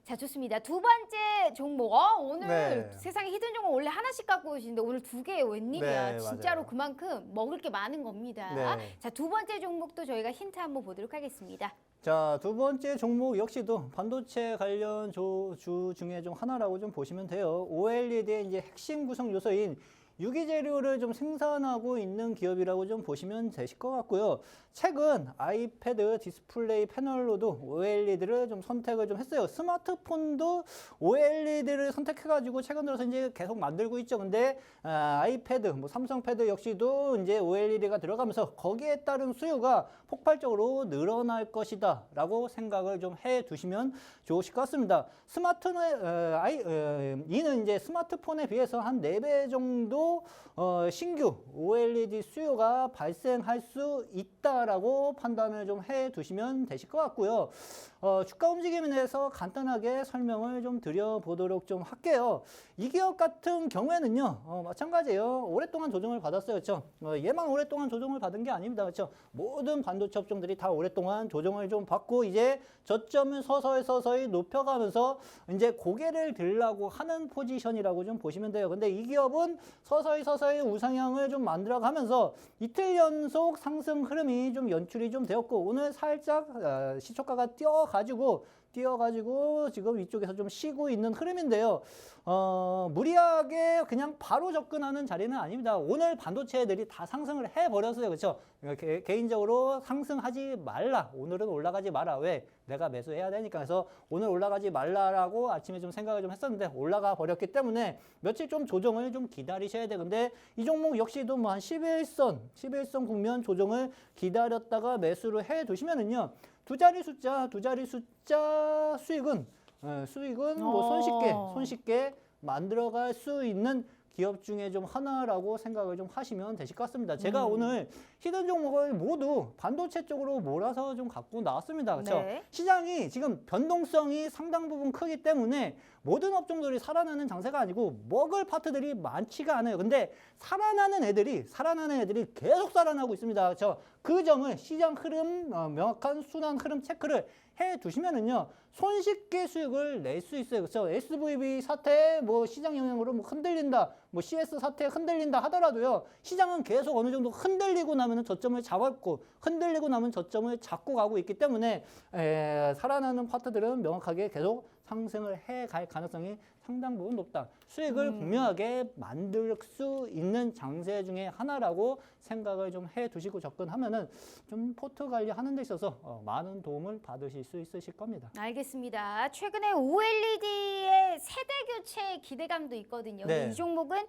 자, 좋습니다. 두 번째 종목. 오늘 네. 세상에 히든 종목 원래 하나씩 갖고 오시는데 오늘 2개예요. 웬일이야. 네, 진짜로 맞아요. 그만큼 먹을 게 많은 겁니다. 네. 자, 두 번째 종목도 저희가 힌트 한번 보도록 하겠습니다. 자, 두 번째 종목 역시도 반도체 관련 주 중에 좀 하나라고 좀 보시면 돼요. OLED의 이제 핵심 구성 요소인 유기재료를 좀 생산하고 있는 기업이라고 좀 보시면 되실 것 같고요. 최근 아이패드 디스플레이 패널로도 OLED를 좀 선택을 좀 했어요. 스마트폰도 OLED를 선택해가지고 최근 들어서 이제 계속 만들고 있죠. 근데 아이패드, 뭐 삼성패드 역시도 이제 OLED가 들어가면서 거기에 따른 수요가 폭발적으로 늘어날 것이다라고 생각을 좀 해두시면 좋으실 것 같습니다. 이는 이제 스마트폰에 비해서 한 4배 정도 신규 OLED 수요가 발생할 수 있다라고 판단을 좀 해두시면 되실 것 같고요. 주가 움직임에 대해서 간단하게 설명을 좀 드려보도록 좀 할게요. 이 기업 같은 경우에는요, 마찬가지예요. 오랫동안 조정을 받았어요. 그렇죠? 얘만 오랫동안 조정을 받은 게 아닙니다. 그렇죠? 모든 반도체 업종들이 다 오랫동안 조정을 좀 받고 이제 저점을 서서히 높여가면서 이제 고개를 들라고 하는 포지션이라고 좀 보시면 돼요. 근데 이 기업은 서서히 우상향을 좀 만들어가면서 이틀 연속 상승 흐름이 좀 연출이 좀 되었고 오늘 살짝 시초가가 뛰어가지고 지금 위쪽에서 좀 쉬고 있는 흐름인데요. 무리하게 그냥 바로 접근하는 자리는 아닙니다. 오늘 반도체들이 다 상승을 해버렸어요. 그렇죠? 개인적으로 상승하지 말라. 오늘은 올라가지 마라. 왜? 내가 매수해야 되니까. 그래서 오늘 올라가지 말라라고 아침에 좀 생각을 좀 했었는데 올라가 버렸기 때문에 며칠 좀 조정을 좀 기다리셔야 돼. 근데 이 종목 역시도 뭐 한 11선 국면 조정을 기다렸다가 매수를 해 두시면은요. 두 자리 숫자 수익은 뭐 손쉽게 만들어갈 수 있는 기업 중에 좀 하나라고 생각을 좀 하시면 되실 것 같습니다. 제가 오늘 히든 종목을 모두 반도체 쪽으로 몰아서 좀 갖고 나왔습니다. 그렇죠? 네. 시장이 지금 변동성이 상당 부분 크기 때문에 모든 업종들이 살아나는 장세가 아니고 먹을 파트들이 많지가 않아요. 근데 살아나는 애들이 계속 살아나고 있습니다. 그렇죠? 그 점을 시장 흐름, 명확한 순환 흐름 체크를 해 두시면은요, 손쉽게 수익을 낼 수 있어요. 그렇죠? SVB 사태, 뭐 시장 영향으로 뭐 흔들린다, 뭐 CS 사태 흔들린다 하더라도요, 시장은 계속 어느 정도 흔들리고 나면은 저점을 잡았고, 흔들리고 나면 저점을 잡고 가고 있기 때문에, 살아나는 파트들은 명확하게 계속 상승을 해 갈 가능성이 상당 부분 높다. 수익을 분명하게 만들 수 있는 장세 중에 하나라고 생각을 좀 해 두시고 접근하면은 좀 포트 관리하는 데 있어서 많은 도움을 받으실 수 있으실 겁니다. 알겠습니다. 최근에 OLED의 세대 교체 기대감도 있거든요. 네. 이 종목은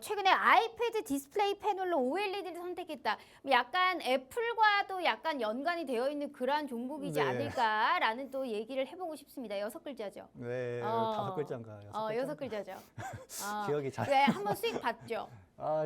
최근에 아이패드 디스플레이 패널로 OLED를 선택했다. 약간 애플과도 약간 연관이 되어 있는 그러한 종목이지 네. 않을까라는 또 얘기를 해보고 싶습니다. 6글자죠. 네, 어. 5글자인가요? 6글자죠. 기억이 잘. 네, 한번 수익 봤죠.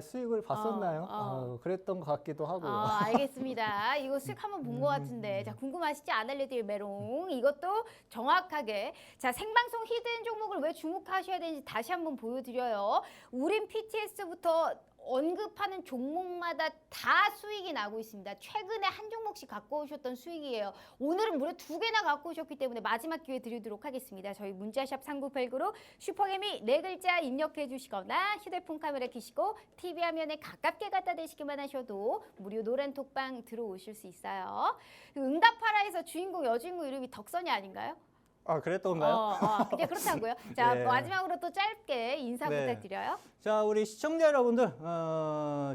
수익을 봤었나요? 그랬던 것 같기도 하고요. 알겠습니다. 이거 수익 한번 본 것 같은데. 자, 궁금하시지? 안 알려드릴 메롱. 이것도 정확하게. 자, 생방송 히든 종목을 왜 주목하셔야 되는지 다시 한번 보여드려요. 우린 PTS부터 언급하는 종목마다 다 수익이 나고 있습니다. 최근에 한 종목씩 갖고 오셨던 수익이에요. 오늘은 무려 2개나 갖고 오셨기 때문에 마지막 기회 드리도록 하겠습니다. 저희 문자샵 3989로 슈퍼개미 4글자 입력해 주시거나 휴대폰 카메라 켜시고 TV 화면에 가깝게 갖다 대시기만 하셔도 무료 노란 톡방 들어오실 수 있어요. 응답하라에서 여주인공 이름이 덕선이 아닌가요? 그랬던가요? 그냥 그렇다고요. 자, 네. 마지막으로 또 짧게 인사 네. 부탁드려요. 자, 우리 시청자 여러분들,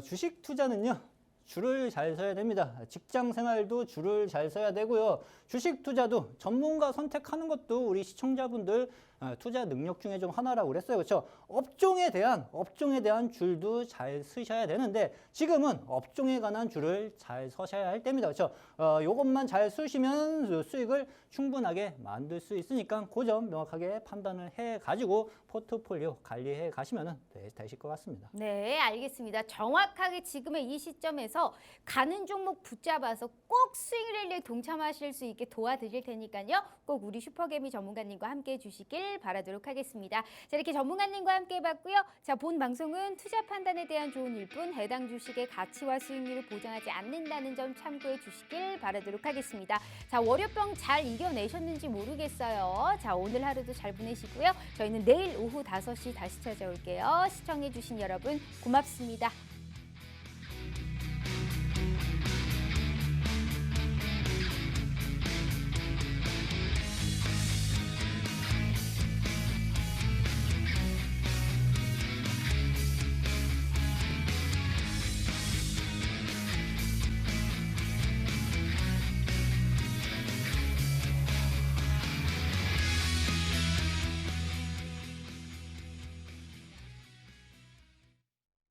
주식 투자는요, 줄을 잘 서야 됩니다. 직장 생활도 줄을 잘 서야 되고요. 주식 투자도 전문가 선택하는 것도 우리 시청자분들 투자 능력 중에 좀 하나라고 그랬어요. 그렇죠? 업종에 대한 줄도 잘 쓰셔야 되는데 지금은 업종에 관한 줄을 잘 서셔야 할 때입니다. 그렇죠? 요것만 잘 쓰시면 수익을 충분하게 만들 수 있으니까 그 점 명확하게 판단을 해 가지고 포트폴리오 관리해 가시면 되실 것 같습니다. 네, 알겠습니다. 정확하게 지금의 이 시점에서 가는 종목 붙잡아서 꼭 수익 랠리에 동참하실 수 있게 도와드릴 테니까요. 꼭 우리 슈퍼개미 전문가님과 함께 해주시길 바라도록 하겠습니다. 자, 이렇게 전문가님과 함께 해봤고요. 자, 본 방송은 투자 판단에 대한 조언일 뿐 해당 주식의 가치와 수익률을 보장하지 않는다는 점 참고해 주시길 바라도록 하겠습니다. 자, 월요병 잘 이겨내셨는지 모르겠어요. 자, 오늘 하루도 잘 보내시고요. 저희는 내일 오후 5시 다시 찾아올게요. 시청해 주신 여러분 고맙습니다.